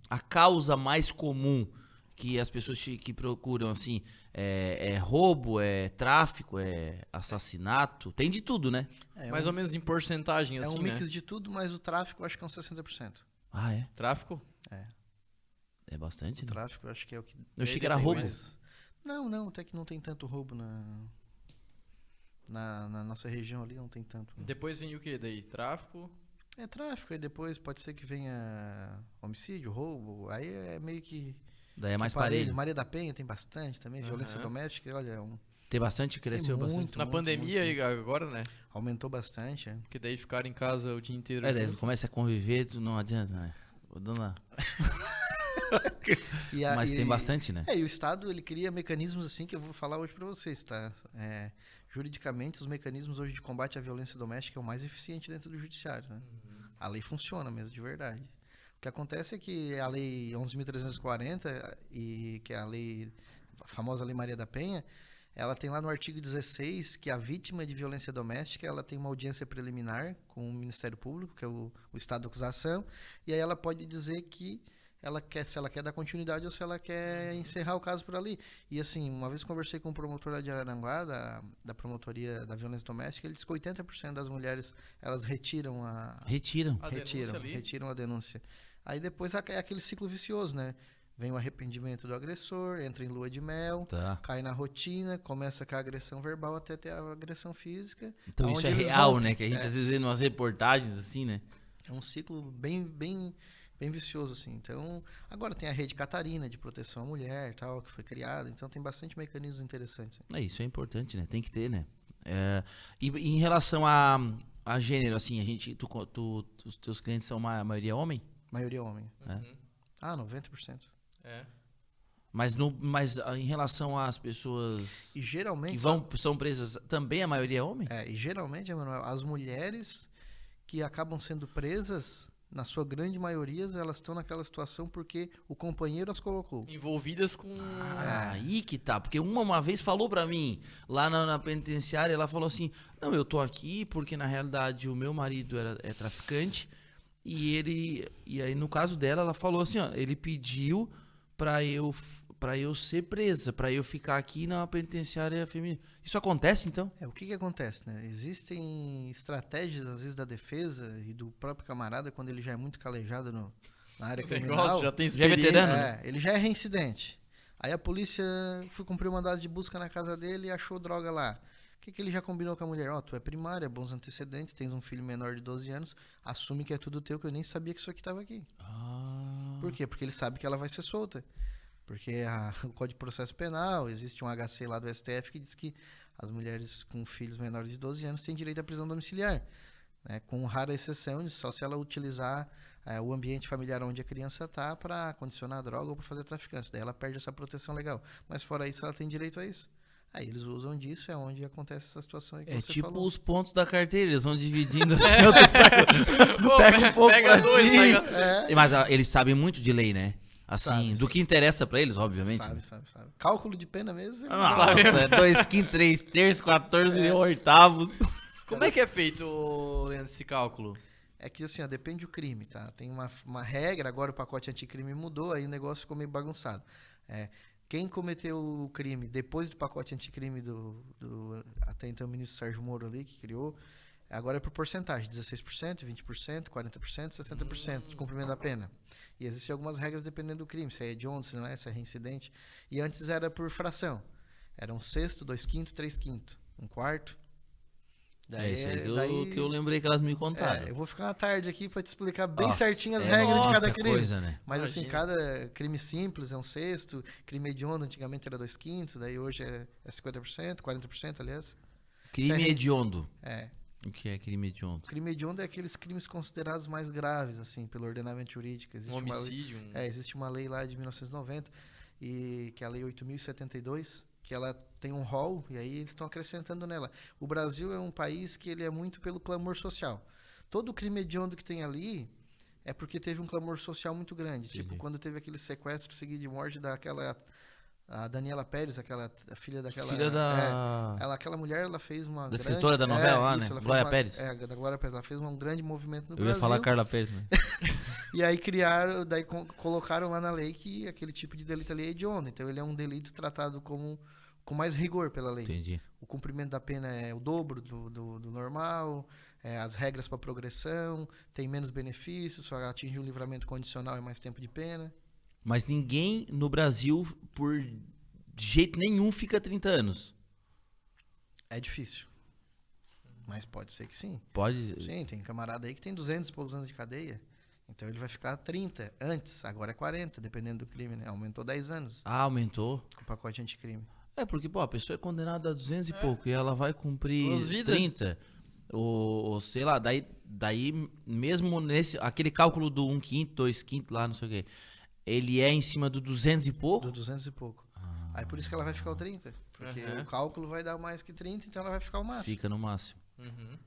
a causa mais comum que as pessoas que procuram, assim, é roubo, é tráfico, é assassinato, tem de tudo, né? Mais ou menos em porcentagem, É assim, um mix né? de tudo, mas o tráfico eu acho que é uns 60%. Ah, é? Tráfico? É bastante, O né? tráfico eu acho que é o que... Eu achei que ele era tem roubo. mais. Não, até que não tem tanto roubo na nossa região ali, não tem tanto. Não. Depois vem o que daí? Tráfico? É tráfico, aí depois pode ser que venha homicídio, roubo, aí é meio que... Daí é mais parelho. parelho. Maria da Penha tem bastante também, violência doméstica, olha, Tem bastante, cresceu muito. bastante. Na pandemia aí agora, né? Aumentou bastante, é. Porque daí ficaram em casa o dia inteiro. É, daí junto. começa a conviver, não adianta, né? Dona... E Mas tem bastante, né? E o Estado, ele cria mecanismos assim que eu vou falar hoje para vocês, tá? Juridicamente, os mecanismos hoje de combate à violência doméstica é o mais eficiente dentro do judiciário, né? A lei funciona mesmo, de verdade. O que acontece é que a lei 11.340, que é a lei, a famosa Lei Maria da Penha, ela tem lá no artigo 16 que a vítima de violência doméstica, ela tem uma audiência preliminar com o Ministério Público, que é o Estado de acusação, e aí ela pode dizer que se ela quer dar continuidade ou se ela quer encerrar o caso por ali. E assim, uma vez conversei com um promotor lá de Araranguá, da promotoria da violência doméstica, ele disse que 80% das mulheres, elas retiram Retiram. A denúncia ali. retiram a denúncia. Aí depois é aquele ciclo vicioso, né? Vem o arrependimento do agressor, entra em lua de mel, Tá. cai na rotina, começa com a agressão verbal até ter a agressão física. Então aonde isso é eles real, vão. né? Que a gente às vezes vê umas reportagens assim, né? É um ciclo bem vicioso, assim. Então, agora tem a Rede Catarina de proteção à mulher, tal, que foi criada. Então, tem bastante mecanismos interessantes. Isso é importante, né? Tem que ter, né? E em relação a gênero, assim, os teus clientes são a maioria homem? Maioria homem. É. 90%. É. Mas em relação às pessoas E geralmente... que são presas, também a maioria é homem? E geralmente, Emanuel, as mulheres que acabam sendo presas, na sua grande maioria, elas estão naquela situação porque o companheiro as colocou. Envolvidas com. Aí que tá, porque uma vez falou pra mim, lá na penitenciária, ela falou assim, não, eu tô aqui porque na realidade o meu marido é traficante, e aí no caso dela, ela falou assim, ó, ele pediu pra eu ser presa, pra eu ficar aqui na penitenciária feminina. Isso acontece, então? O que acontece, né? Existem estratégias, às vezes, da defesa e do próprio camarada, quando ele já é muito calejado na área criminal. Negócio, já tem Já é veterano, experiência. né? Ele já é reincidente. Aí a polícia foi cumprir o mandado de busca na casa dele e achou droga lá. O que ele já combinou com a mulher? Tu é primária, bons antecedentes, tens um filho menor de 12 anos, assume que é tudo teu, que eu nem sabia que isso aqui estava aqui. Por quê? Porque ele sabe que ela vai ser solta. Porque o Código de Processo Penal, existe um HC lá do STF que diz que as mulheres com filhos menores de 12 anos têm direito à prisão domiciliar, né? Com rara exceção, só se ela utilizar o ambiente familiar onde a criança está para condicionar a droga ou para fazer traficância. Daí ela perde essa proteção legal. Mas fora isso, ela tem direito a isso. Aí eles usam disso, é onde acontece essa situação aí que É você tipo falou. os pontos da carteira, eles vão dividindo. Pô, Pega um pouco pega pra dois, ti. pega... É, Mas eles sabem muito de lei, né? Assim, Sabe, do que interessa pra eles, obviamente. sabe, né? sabe. Cálculo de pena mesmo. eles Nossa, Sabe? é 2 quintos, 3 terços, 14 oitavos. Como é que é feito, Leandro, esse cálculo? É que assim, ó, depende do crime, tá? Tem uma regra, agora o pacote anticrime mudou, aí o negócio ficou meio bagunçado. Quem cometeu o crime depois do pacote anticrime do até então o ministro Sérgio Moro ali, que criou, agora é por porcentagem, 16%, 20%, 40%, 60% de cumprimento da pena. E existem algumas regras dependendo do crime, se é hediondo, se não é, se é reincidente. E antes era por fração. Era 1/6, 2/5, 3/5, 1/4. É isso aí que eu lembrei que elas me contaram. Eu vou ficar uma tarde aqui pra te explicar bem Nossa, certinho as é regras de cada muita crime. coisa, né? Mas assim, Imagina. cada crime simples é 1/6, crime hediondo antigamente era 2/5, daí hoje é 50%, 40%, aliás. Crime Isso é- hediondo. É. O que é crime hediondo? Crime hediondo é aqueles crimes considerados mais graves, assim, pelo ordenamento jurídico. Um homicídio? Existe uma lei lá de 1990, que é a Lei 8.072, que ela tem um rol, e aí eles estão acrescentando nela. O Brasil é um país que ele é muito pelo clamor social. Todo crime hediondo que tem ali é porque teve um clamor social muito grande. Entendi. Tipo, quando teve aquele sequestro seguido de morte daquela... A Daniela Pérez, a filha daquela... Filha da... aquela mulher, ela fez uma Da grande... escritora da novela lá, né? ela fez Glória Pérez. Da Glória Pérez. Ela fez um grande movimento no Eu ia Brasil. falar Carla Pérez, né? E aí colocaram lá na lei que aquele tipo de delito ali é hediondo. Então ele é um delito tratado com mais rigor pela lei. Entendi. O cumprimento da pena é o dobro do normal, as regras para progressão, tem menos benefícios, só atingir o livramento condicional é mais tempo de pena. Mas ninguém no Brasil, por jeito nenhum, fica 30 anos. É difícil. Mas pode ser que sim. Pode... Sim, tem camarada aí que tem 200 e poucos anos de cadeia. Então ele vai ficar 30 antes, agora é 40, dependendo do crime, né? Aumentou 10 anos Ah, aumentou? com o pacote anticrime. É, porque, pô, a pessoa é condenada a 200 e pouco e ela vai cumprir Duas vidas. 30. Ou sei lá, daí mesmo aquele cálculo do 1/5, 2/5 lá, não sei o quê, ele é em cima do 200 e pouco? Do 200 e pouco. Aí por isso que ela vai ficar o 30. Porque Aham. o cálculo vai dar mais que 30, então ela vai ficar o máximo. Fica no máximo. Uhum.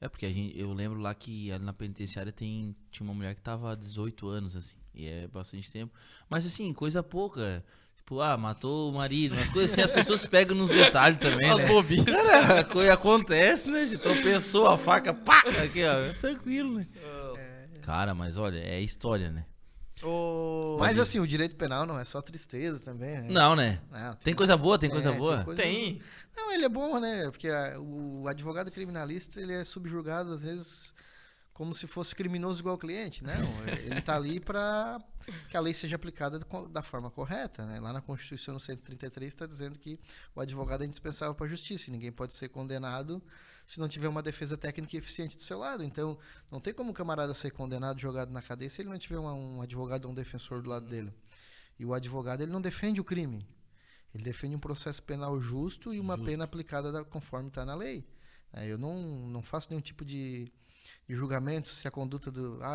É porque eu lembro lá que ali na penitenciária tinha uma mulher que tava há 18 anos, assim, e é bastante tempo. Mas assim, coisa pouca. Tipo, matou o marido, umas coisas assim, as pessoas se pegam nos detalhes também, As né? bobices. Cara, a coisa acontece, né? gente? Tropeçou a faca, pá! Aqui, ó, tranquilo, né? Cara, mas olha, é história, né? Mas assim, o direito penal não é só tristeza também, né? Não, né? Não, Tem coisa boa, tem coisa tem boa. coisas- Tem. Não, ele é bom, né? Porque o advogado criminalista, ele é subjugado, às vezes, como se fosse criminoso igual o cliente. Não, ele tá ali para que a lei seja aplicada da forma correta, né? Lá na Constituição, no 133, está dizendo que o advogado é indispensável para a justiça e ninguém pode ser condenado se não tiver uma defesa técnica eficiente do seu lado. Então, não tem como o camarada ser condenado, jogado na cadeia, se ele não tiver um advogado ou um defensor do lado dele. E o advogado, ele não defende o crime. Ele defende um processo penal justo e uma pena aplicada conforme está na lei. Eu não faço nenhum tipo de julgamento se a conduta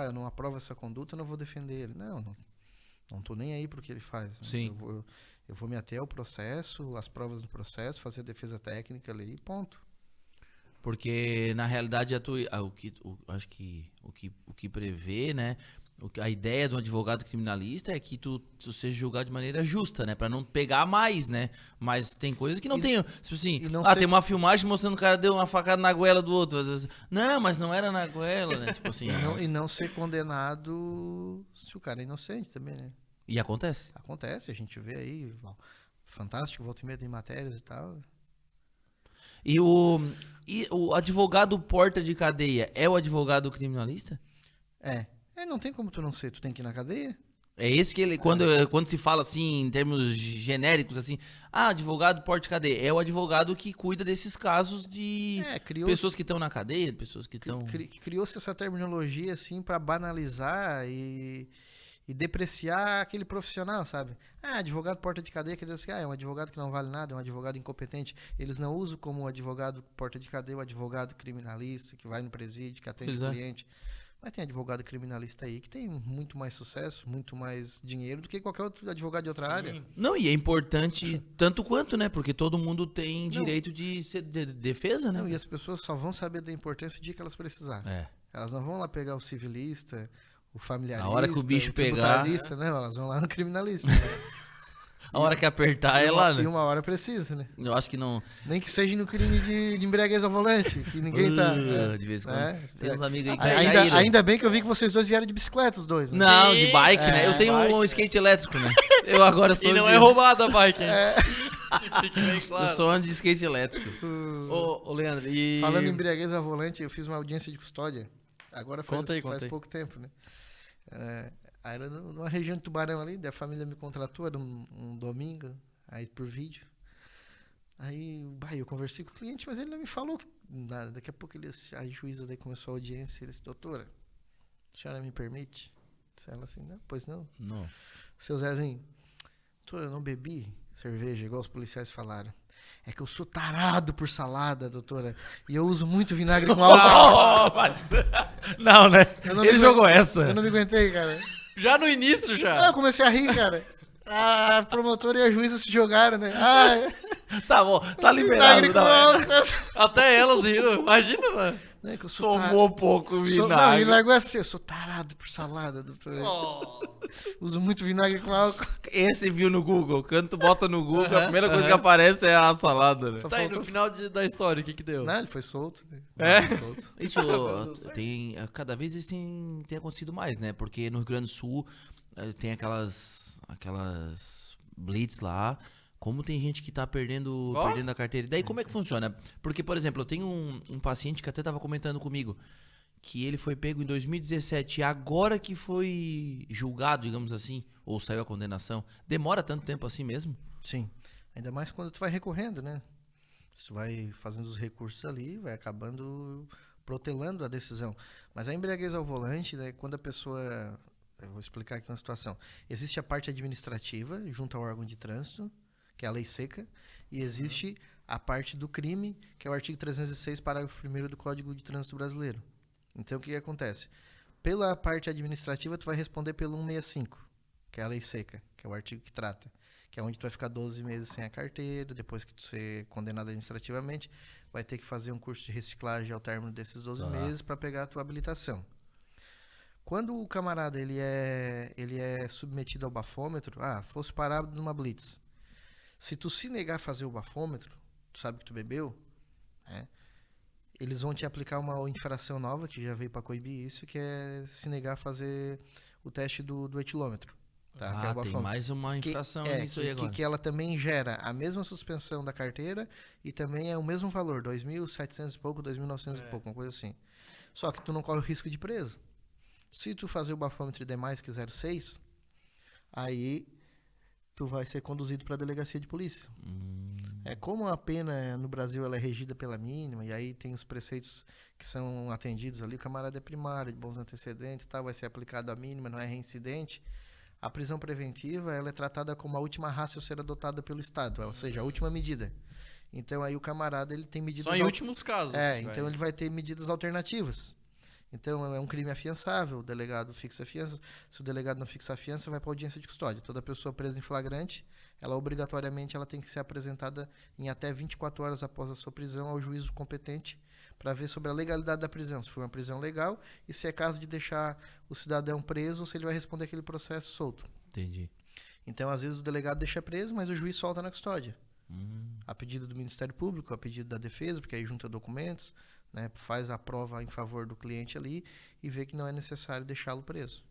eu não aprovo essa conduta, eu não vou defender ele. Não estou nem aí pro que ele faz. Né? Sim. Eu vou me ater ao processo, às provas do processo, fazer a defesa técnica ali e ponto. Porque, na realidade, acho que o que prevê, né? A ideia do advogado criminalista é que tu seja julgado de maneira justa, né? Pra não pegar mais, né? Mas tem coisas que não tem. Tipo assim, tem uma filmagem mostrando o cara deu uma facada na goela do outro. Não, mas não era na goela, né? Tipo assim. E não ser condenado se o cara é inocente também, né? E acontece. Acontece, a gente vê aí. Fantástico, volta e meia tem matérias e tal. E o advogado porta de cadeia é o advogado criminalista? Não tem como tu não ser, tu tem que ir na cadeia. É esse que ele, quando se fala assim, em termos genéricos, assim, advogado porta de cadeia, é o advogado que cuida desses casos de pessoas que estão na cadeia, pessoas que estão... Criou-se essa terminologia, assim, para banalizar e depreciar aquele profissional, sabe? Advogado porta de cadeia, quer dizer assim, é um advogado que não vale nada, é um advogado incompetente. Eles não usam como advogado porta de cadeia o advogado criminalista, que vai no presídio, que atende o cliente. Mas tem advogado criminalista aí que tem muito mais sucesso, muito mais dinheiro do que qualquer outro advogado de outra área. Não, e é importante tanto quanto, né? Porque todo mundo tem direito de ser de defesa, né? Não, e as pessoas só vão saber da importância o dia que elas precisarem. É. Elas não vão lá pegar o civilista, o familiarista, A hora que o bicho tributarista, né? Elas vão lá no criminalista. Né? A hora que apertar é lá, né? E uma hora precisa, né? Eu acho que não... Nem que seja no crime de embriaguez ao volante, que ninguém tá... De vez em quando. Tem uns amigos aí que ainda bem que eu vi que vocês dois vieram de bicicleta, os dois. Né? Não, Sim, de bike, né? Eu tenho bike, um skate elétrico, né? Eu agora sou E não de... é roubada a bike, hein? Fique bem Eu claro. sou de skate elétrico. Ô, Leandro, e... Falando em embriaguez ao volante, eu fiz uma audiência de custódia. Agora Conta aí. faz pouco tempo, né? Aí era numa região de Tubarão ali, daí a família me contratou, era um domingo, aí por vídeo. Aí eu conversei com o cliente, mas ele não me falou nada. Daqui a pouco a juíza daí começou a audiência, ele disse, doutora, a senhora me permite? Ela assim, não, pois não. Não. Seu Zezinho, doutora, eu não bebi cerveja, igual os policiais falaram. É que eu sou tarado por salada, doutora, e eu uso muito vinagre com álcool. Não, né? Ele jogou Eu essa. não me aguentei, cara. Já no início, já. Eu comecei a rir, cara. A promotora e a juíza se jogaram, né? Tá bom, tá liberado. Vinagre com Não, álcool. Até elas riram. Imagina, né? Não, é que eu sou tomou pouco Não, vinagre. ele largou assim, eu sou tarado por salada, doutora. Uso muito vinagre com álcool. Esse viu no Google. Quando tu bota no Google, a primeira coisa que aparece é a salada, né? Só Tá aí, faltou... no final da história, o que deu? Não, ele foi solto. Né? É? Foi solto. Isso tem... Cada vez isso tem acontecido mais, né? Porque no Rio Grande do Sul tem aquelas blitz lá. Como tem gente que tá perdendo a carteira. E daí como é que funciona? Porque, por exemplo, eu tenho um paciente que até tava comentando comigo que ele foi pego em 2017 e agora que foi julgado, digamos assim, ou saiu a condenação. Demora tanto tempo assim mesmo? Sim. Ainda mais quando tu vai recorrendo, né? Tu vai fazendo os recursos ali, vai acabando protelando a decisão. Mas a embriaguez ao volante, né, quando a pessoa... Eu vou explicar aqui uma situação. Existe a parte administrativa, junto ao órgão de trânsito, que é a lei seca, e existe a parte do crime, que é o artigo 306, parágrafo 1º do Código de Trânsito Brasileiro. Então, o que acontece? Pela parte administrativa, tu vai responder pelo 165, que é a lei seca, que é o artigo que trata, que é onde tu vai ficar 12 meses sem a carteira, depois que tu ser condenado administrativamente, vai ter que fazer um curso de reciclagem ao término desses 12 meses para pegar a tua habilitação. Quando o camarada ele é submetido ao bafômetro, fosse parado numa blitz. Se tu se negar a fazer o bafômetro, tu sabe que tu bebeu, né? Eles vão te aplicar uma infração nova, que já veio para coibir isso, que é se negar a fazer o teste do etilômetro. Tá? Que é o Tem bafômetro. mais uma infração nisso aí agora. Que ela também gera a mesma suspensão da carteira e também é o mesmo valor, 2.700 e pouco, 2.900 e pouco, uma coisa assim. Só que tu não corre o risco de preso. Se tu fazer o bafômetro e der mais que 0,6, aí tu vai ser conduzido para a delegacia de polícia. Como a pena no Brasil ela é regida pela mínima, e aí tem os preceitos que são atendidos ali, o camarada é primário, de bons antecedentes, vai ser aplicado a mínima, não é reincidente. A prisão preventiva ela é tratada como a última ratio a ser adotada pelo Estado, ou seja, a última medida. Então aí o camarada ele tem medidas... Só em últimos casos. Então ele vai ter medidas alternativas. Então, é um crime afiançável, o delegado fixa a fiança. Se o delegado não fixa a fiança, vai para a audiência de custódia. Toda pessoa presa em flagrante, ela obrigatoriamente tem que ser apresentada em até 24 horas após a sua prisão ao juízo competente para ver sobre a legalidade da prisão, se foi uma prisão legal e se é caso de deixar o cidadão preso ou se ele vai responder aquele processo solto. Entendi. Então, às vezes, o delegado deixa preso, mas o juiz solta na custódia. A pedido do Ministério Público, a pedido da defesa, porque aí junta documentos, né, faz a prova em favor do cliente ali e vê que não é necessário deixá-lo preso.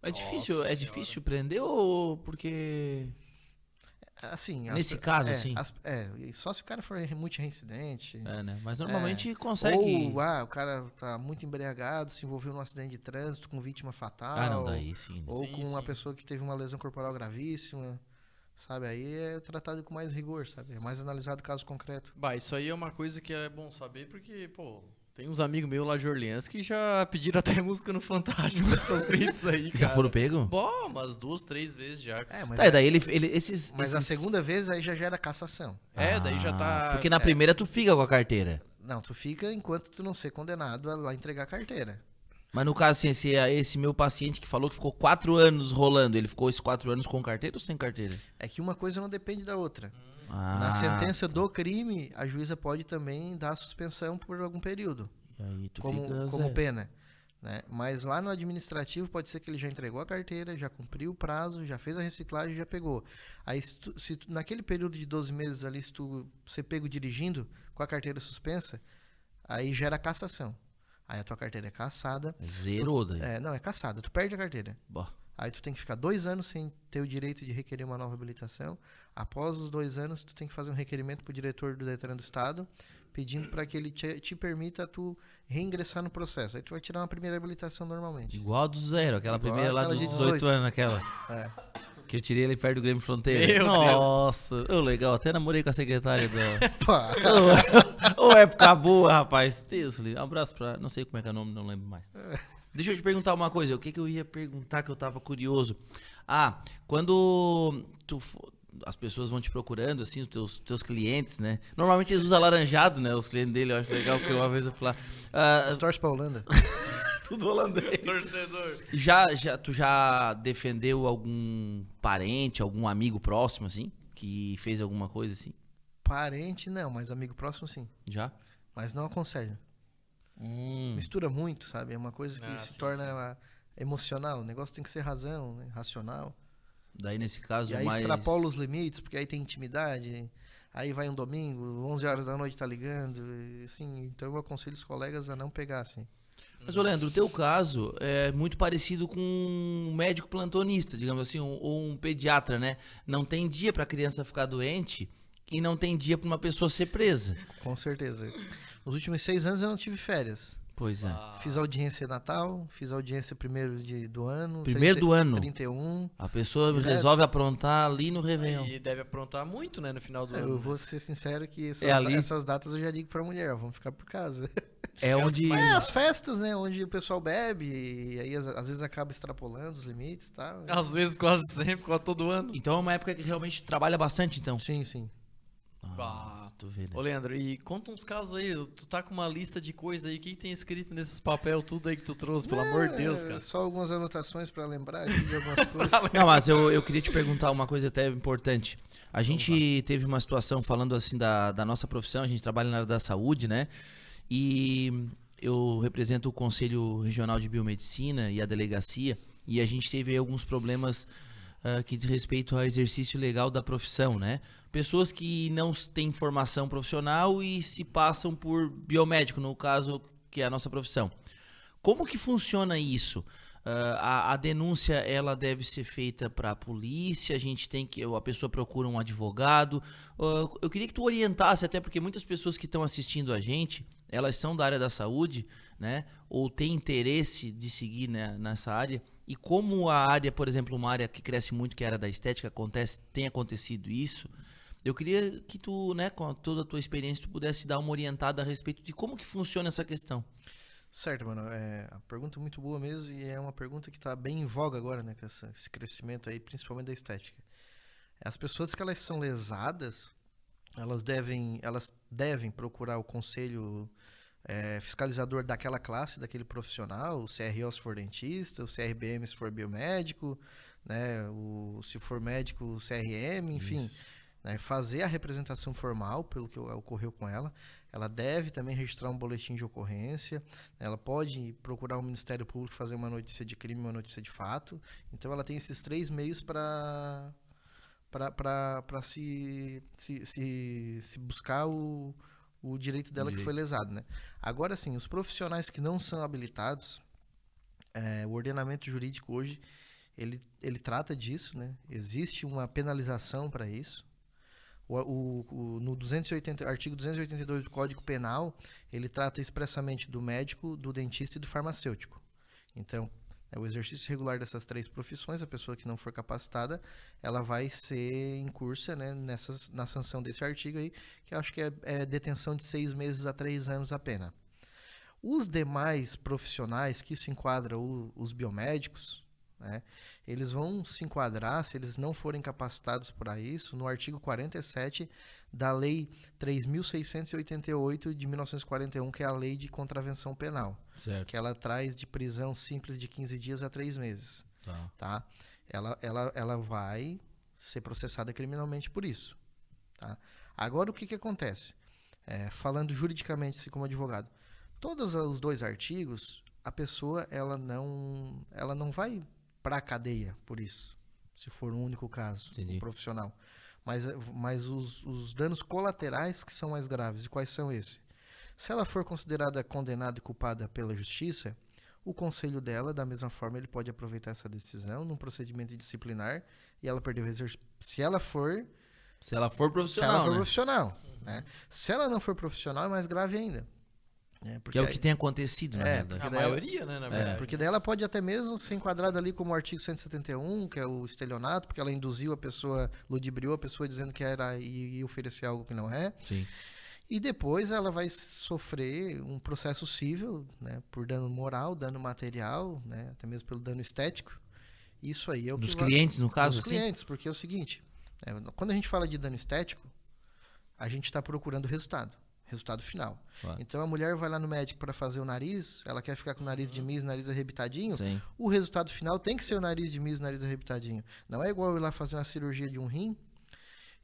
É difícil prender ou porque... Assim, nesse caso, assim? Só se o cara for muito reincidente. Né? Mas normalmente consegue... Ou o cara tá muito embriagado, se envolveu num acidente de trânsito com vítima fatal. não, daí sim. Ou sim, com uma pessoa que teve uma lesão corporal gravíssima. Sabe, aí é tratado com mais rigor, sabe? É mais analisado caso concreto. Isso aí é uma coisa que é bom saber, porque, tem uns amigos meus lá de Orleans que já pediram até música no Fantástico nessas blitz aí, cara. Já foram pego? Umas 2, 3 vezes já. Mas daí a segunda vez aí já gera cassação. Daí já tá... Porque na primeira tu fica com a carteira. Não, tu fica enquanto tu não ser condenado a lá entregar a carteira. Mas no caso, assim, esse meu paciente que falou que ficou 4 anos rolando, ele ficou esses 4 anos com carteira ou sem carteira? É que uma coisa não depende da outra. Ah, Na sentença do crime, a juíza pode também dar suspensão por algum período, e aí tu como fica zero. pena. Né? Mas lá no administrativo pode ser que ele já entregou a carteira, já cumpriu o prazo, já fez a reciclagem, já pegou. Aí naquele período de 12 meses ali, se tu ser pego dirigindo com a carteira suspensa, aí gera cassação. Aí a tua carteira é cassada. Zerou daí. Não, é cassada. Tu perde a carteira. Bah. Aí tu tem que ficar 2 anos sem ter o direito de requerer uma nova habilitação. Após os 2 anos, tu tem que fazer um requerimento pro diretor do Detran do Estado, pedindo para que ele te permita tu reingressar no processo. Aí tu vai tirar uma primeira habilitação normalmente. Igual a do zero, aquela Igual primeira lá aquela dos de 18 18. anos, aquela. É. Que eu tirei ele perto do Grêmio Fronteira. Meu Nossa, ô, legal. Até namorei com a secretária dela. Pá. Ô, época boa, rapaz. Deus, um abraço pra... Não sei como é que é o nome, não lembro mais. Deixa eu te perguntar uma coisa. O que eu ia perguntar que eu tava curioso? Ah, quando as pessoas vão te procurando, assim, os teus clientes, né? Normalmente eles usam alaranjado, né? Os clientes dele, eu acho legal, porque uma vez eu fui lá... Torce pra Holanda. Tudo holandês. Torcedor. Tu já defendeu algum parente, algum amigo próximo, assim? Que fez alguma coisa assim? Parente, não, mas amigo próximo, sim. Já? Mas não aconselho. Mistura muito, sabe? É uma coisa que se torna emocional. O negócio tem que ser razão, né? Racional. Daí, nesse caso, E aí mais... extrapola os limites, porque aí tem intimidade. Aí vai um domingo, 11 horas da noite tá ligando. Assim, então eu aconselho os colegas a não pegar, assim. Mas, ô Leandro, o teu caso é muito parecido com um médico plantonista, digamos assim, ou um pediatra, né? Não tem dia pra criança ficar doente e não tem dia pra uma pessoa ser presa. Com certeza. Nos últimos 6 anos eu não tive férias. Pois é. Fiz audiência Natal, fiz audiência primeiro do ano. Primeiro do ano? 31. A pessoa Direto. resolve aprontar ali no Réveillon. E deve aprontar muito, né, no final do ano. Eu vou ser sincero que ali. essas datas eu já digo pra mulher, ó, vamos ficar por casa. É onde... As festas, né, onde o pessoal bebe e aí às vezes acaba extrapolando os limites e tal. Às vezes, quase sempre, quase todo ano. Então é uma época que realmente trabalha bastante, então. Sim, sim. Bah. Tu vê, né? Ô, Leandro, e conta uns casos aí. Tu tá com uma lista de coisas aí. O que tem escrito nesses papel, tudo aí que tu trouxe? Pelo amor de Deus, cara. Só algumas anotações pra lembrar aqui de algumas coisas. Não, mas eu queria te perguntar uma coisa até importante. A gente teve uma situação falando assim da nossa profissão, a gente trabalha na área da saúde, né? E eu represento o Conselho Regional de Biomedicina e a delegacia, e a gente teve aí alguns problemas que diz respeito ao exercício legal da profissão, né? Pessoas que não têm formação profissional e se passam por biomédico, no caso que é a nossa profissão. Como que funciona isso? A denúncia ela deve ser feita para a polícia, a pessoa procura um advogado. Eu queria que tu orientasse, até porque muitas pessoas que estão assistindo a gente, elas são da área da saúde, né? Ou têm interesse de seguir, né, nessa área. E como a área, por exemplo, uma área que cresce muito, que é a área da estética, tem acontecido isso, eu queria que tu, né, com toda a tua experiência, tu pudesse dar uma orientada a respeito de como que funciona essa questão. Certo, mano. A pergunta é muito boa mesmo e é uma pergunta que está bem em voga agora, né? Com esse crescimento aí, principalmente da estética. As pessoas que elas são lesadas, elas devem procurar o conselho fiscalizador daquela classe, daquele profissional, o CRO se for dentista, o CRBM se for biomédico, né? Se for médico, o CRM, enfim. Né? Fazer a representação formal pelo que ocorreu com ela. Ela deve também registrar um boletim de ocorrência. Ela pode procurar o Ministério Público fazer uma notícia de crime, uma notícia de fato. Então ela tem esses 3 meios para se buscar o direito dela que foi lesado, né? Agora sim, os profissionais que não são habilitados, o ordenamento jurídico hoje ele trata disso, né? Existe uma penalização para isso. No artigo 282 do Código Penal, ele trata expressamente do médico, do dentista e do farmacêutico. Então, o exercício regular dessas 3 profissões, a pessoa que não for capacitada, ela vai ser incursa, né, na sanção desse artigo aí, que eu acho que é detenção de 6 meses a 3 anos a pena. Os demais profissionais que se enquadram, os biomédicos, né, eles vão se enquadrar, se eles não forem capacitados para isso, no artigo 47 da Lei 3.688 de 1941, que é a Lei de Contravenção Penal. Certo. que ela traz de prisão simples de 15 dias a 3 meses. Tá? Ela vai ser processada criminalmente por isso. Tá? Agora, o que acontece? Falando juridicamente, assim, como advogado, todos os 2 artigos, a pessoa ela não vai para a cadeia por isso, se for um único caso, um profissional. Mas os danos colaterais que são mais graves, e quais são esses? Se ela for considerada condenada e culpada pela justiça, o conselho dela, da mesma forma, ele pode aproveitar essa decisão num procedimento disciplinar e ela perder o exercício. Se ela for profissional, profissional, né? Se ela não for profissional, é mais grave ainda. Que é o que tem acontecido, na verdade. A maioria, né, na verdade. Porque daí ela pode até mesmo ser enquadrada ali como o artigo 171, que é o estelionato, porque ela induziu a pessoa, ludibriou a pessoa dizendo que era e oferecer algo que não é. Sim. E depois ela vai sofrer um processo civil, né, por dano moral, dano material, né, até mesmo pelo dano estético. Isso aí é o dos que clientes, no caso? Dos clientes, porque é o seguinte, quando a gente fala de dano estético, a gente está procurando resultado final. Claro. Então a mulher vai lá no médico para fazer o nariz, ela quer ficar com o nariz de miss, nariz arrebitadinho, Sim. O resultado final tem que ser o nariz de miss, nariz arrebitadinho. Não é igual eu ir lá fazer uma cirurgia de um rim,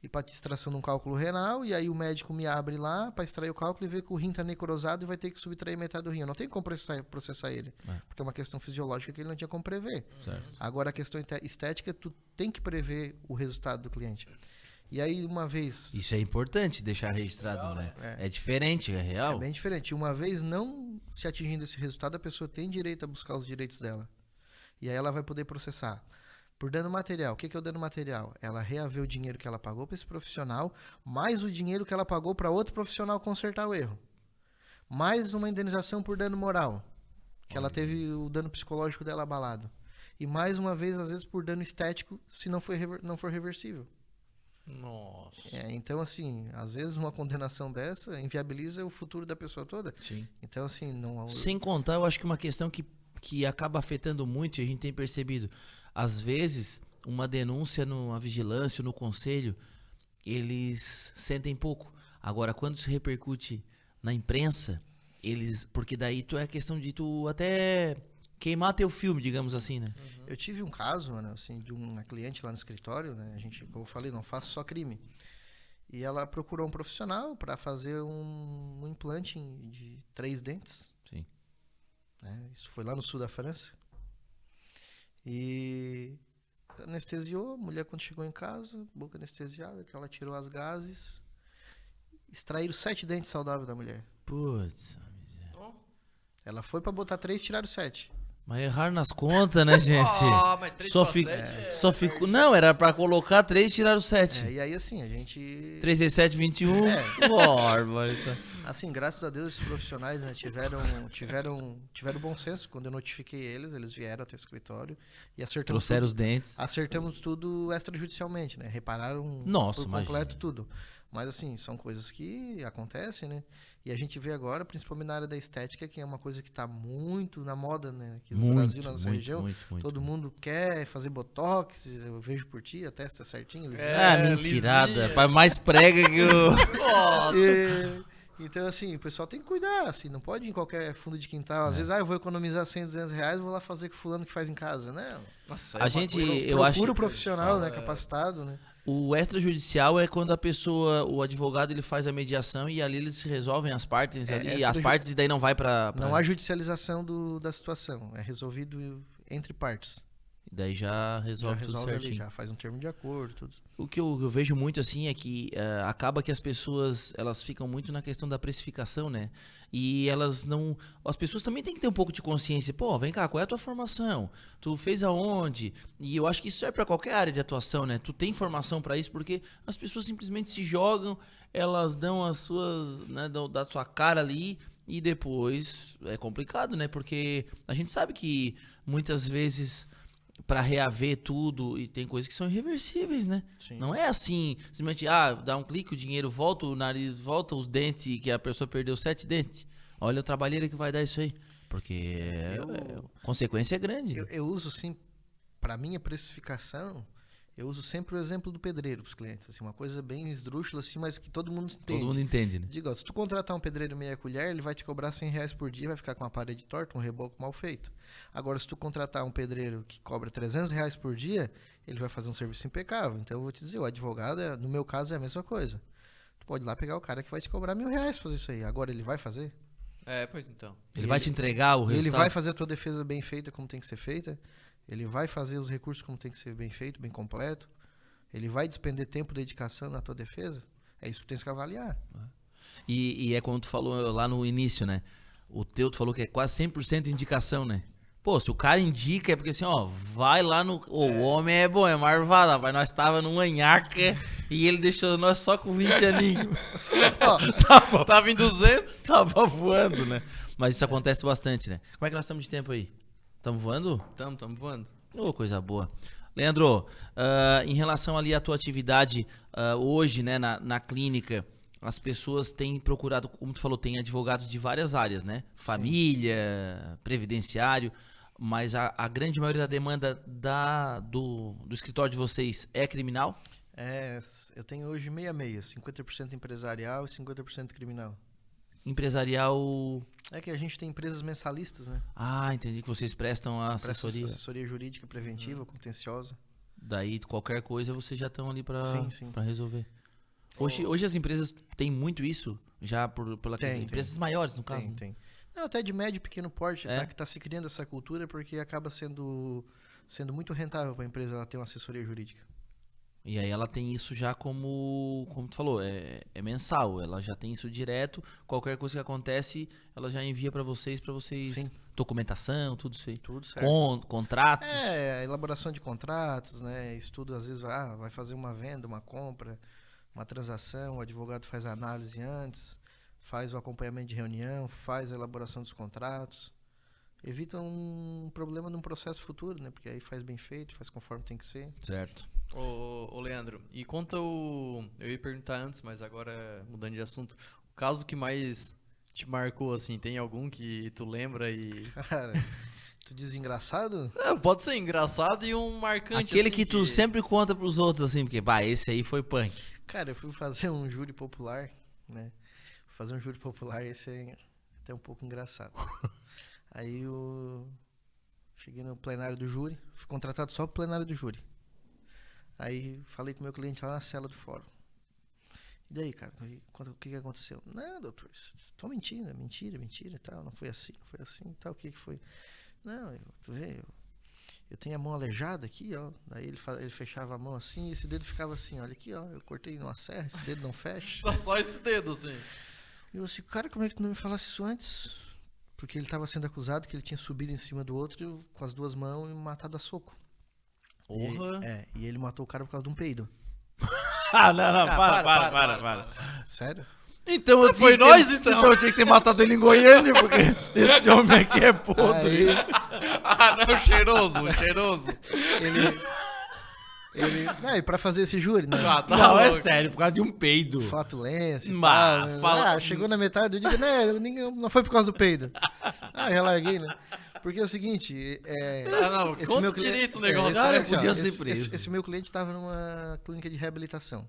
e para extração de um cálculo renal, e aí o médico me abre lá para extrair o cálculo e vê que o rim está necrosado e vai ter que subtrair metade do rim. Eu não tenho como processar ele, porque é uma questão fisiológica que ele não tinha como prever. Certo. Agora, a questão estética, tu tem que prever o resultado do cliente. E aí, uma vez... Isso é importante deixar registrado, né? É diferente, é real. É bem diferente. Uma vez não se atingindo esse resultado, a pessoa tem direito a buscar os direitos dela. E aí ela vai poder processar. Por dano material. O que é o dano material? Ela reaver o dinheiro que ela pagou para esse profissional, mais o dinheiro que ela pagou para outro profissional consertar o erro. Mais uma indenização por dano moral, que ela teve o dano psicológico dela abalado. E mais uma vez, às vezes, por dano estético, se não for reversível. Nossa. Então, assim, às vezes uma condenação dessa inviabiliza o futuro da pessoa toda. Sim. Então, assim, não... Sem contar, eu acho que uma questão que acaba afetando muito, e a gente tem percebido, às vezes, uma denúncia numa vigilância, no conselho, eles sentem pouco. Agora, quando isso repercute na imprensa, porque daí é questão de tu até queimar teu filme, digamos assim, né? Eu tive um caso, né, assim, de uma cliente lá no escritório, né? A gente, como eu falei, não faço só crime. E ela procurou um profissional para fazer um implante de 3 dentes. Sim. Isso foi lá no sul da França. E anestesiou, a mulher quando chegou em casa, boca anestesiada, que ela tirou as gases, extraíram 7 dentes saudáveis da mulher. Putz. Ela foi pra botar 3, tiraram 7. Mas erraram nas contas, né, gente? Mas 3 só ficou. Não, era pra colocar 3 e tiraram 7. E aí, assim, a gente. 3 vezes 7, 21. Assim, graças a Deus, esses profissionais, né, tiveram bom senso. Quando eu notifiquei eles vieram até o escritório e acertamos. Trouxeram os dentes. Acertamos tudo extrajudicialmente, né? Repararam por completo tudo. Mas, assim, são coisas que acontecem, né? E a gente vê agora, principalmente na área da estética, que é uma coisa que está muito na moda, né? Aqui no Brasil, na nossa região. Todo mundo quer fazer botox, eu vejo por ti, a testa certinho. Mentirada. Mais prega que o... Nossa! Então, assim, o pessoal tem que cuidar, assim, não pode ir em qualquer fundo de quintal. Às vezes, eu vou economizar 100, 200 reais, vou lá fazer com o fulano que faz em casa, né? Nossa, procura o profissional, né, capacitado, né? O extrajudicial é quando a pessoa, o advogado, ele faz a mediação e ali eles resolvem as partes e daí não vai pra... Não há judicialização da situação, é resolvido entre partes. E daí já resolve tudo certinho. Ali, já faz um termo de acordo, tudo. O que eu vejo muito assim é que acaba que as pessoas, elas ficam muito na questão da precificação, né? E elas não... As pessoas também têm que ter um pouco de consciência. Pô, vem cá, qual é a tua formação? Tu fez aonde? E eu acho que isso é para qualquer área de atuação, né? Tu tem formação para isso, porque as pessoas simplesmente se jogam, elas dão as suas... né, da sua cara ali e depois é complicado, né? Porque a gente sabe que muitas vezes... para reaver tudo, e tem coisas que são irreversíveis, né? Sim. Não é assim, simplesmente, dá um clique, o dinheiro volta, o nariz volta, os dentes, que a pessoa perdeu 7 dentes. Olha o trabalheiro que vai dar isso aí. Porque a consequência é grande. Eu uso, sim, para minha precificação, Eu uso sempre o exemplo do pedreiro para os clientes, assim, uma coisa bem esdrúxula, assim, mas que todo mundo entende. Todo mundo entende, né? Digo, ó, se tu contratar um pedreiro meia colher, ele vai te cobrar R$100 por dia, vai ficar com uma parede torta, um reboco mal feito. Agora, se tu contratar um pedreiro que cobra R$300 por dia, ele vai fazer um serviço impecável. Então, eu vou te dizer, o advogado, no meu caso, é a mesma coisa. Tu pode ir lá pegar o cara que vai te cobrar R$1.000 fazer isso aí. Agora, ele vai fazer? Pois então. Ele vai te entregar o resultado. Ele vai fazer a tua defesa bem feita, como tem que ser feita. Ele vai fazer os recursos como tem que ser bem feito, bem completo. Ele vai despender tempo e dedicação na tua defesa? É isso que tens que avaliar. E é como tu falou lá no início, né? O teu, tu falou que é quase 100% indicação, né? Pô, se o cara indica, é porque assim, ó, vai lá no... O homem é bom, é marvado, rapaz. Nós tava no Anhaca e ele deixou nós só com 20 aninhos. Tava em 200? Tava voando, né? Mas isso acontece bastante, né? Como é que nós estamos de tempo aí? Estamos voando? Tamo voando. Ô, coisa boa. Leandro, em relação ali à tua atividade hoje, né, na clínica, as pessoas têm procurado, como tu falou, tem advogados de várias áreas, né? Família, previdenciário, mas a grande maioria da demanda do escritório de vocês é criminal? Eu tenho hoje meia-meia, 50% empresarial e 50% criminal. Empresarial... É que a gente tem empresas mensalistas, né? Ah, entendi que vocês prestam a assessoria. Assessoria jurídica preventiva, contenciosa. Daí, qualquer coisa, vocês já estão ali para resolver. Hoje as empresas têm muito isso, já pela empresas maiores, no caso. Tem. Não, até de médio e pequeno porte, que está se criando essa cultura porque acaba sendo muito rentável para a empresa ela ter uma assessoria jurídica. E aí ela tem isso já como tu falou, é mensal, ela já tem isso direto, qualquer coisa que acontece, ela já envia para vocês Sim. Documentação, tudo isso aí. Tudo certo. Contratos. A elaboração de contratos, né? Estudo, às vezes, vai fazer uma venda, uma compra, uma transação, o advogado faz a análise antes, faz o acompanhamento de reunião, faz a elaboração dos contratos. Evita um problema num processo futuro, né? Porque aí faz bem feito, faz conforme tem que ser. Certo. Ô Leandro, e conta eu ia perguntar antes, mas agora mudando de assunto, o caso que mais te marcou, assim, tem algum que tu lembra e... Cara, tu diz engraçado? Pode ser engraçado e um marcante, Aquele assim, que tu sempre conta pros outros, assim, porque, esse aí foi punk. Cara, eu fui fazer um júri popular, né? Esse é até um pouco engraçado. Aí eu cheguei no plenário do júri, fui contratado só pro plenário do júri. Aí falei com o meu cliente lá na cela do fórum. E daí, cara, o que aconteceu? Não, doutor, tô mentindo, mentira e tal, não foi assim e tal, o que foi? Não, tu vê, eu tenho a mão aleijada aqui, ó. Daí ele fechava a mão assim e esse dedo ficava assim, olha aqui, ó, eu cortei numa serra, esse dedo não fecha. Só esse dedo, assim. E eu assim, cara, como é que tu não me falasse isso antes? Porque ele estava sendo acusado que ele tinha subido em cima do outro com as duas mãos e matado a soco. Porra! E ele matou o cara por causa de um peido. Não, para. Sério? Então foi nós, então? Então eu tinha que ter matado ele em Goiânia, porque esse homem aqui é podre. Não, cheiroso. E pra fazer esse júri, né? Não, é sério, por causa de um peido. Flatulência e Mas, tal. Chegou na metade, eu digo, né, não foi por causa do peido. Já larguei, né? Porque é o seguinte, esse meu cliente, direito o negócio. Cara, podia ser preso. Esse meu cliente estava numa clínica de reabilitação,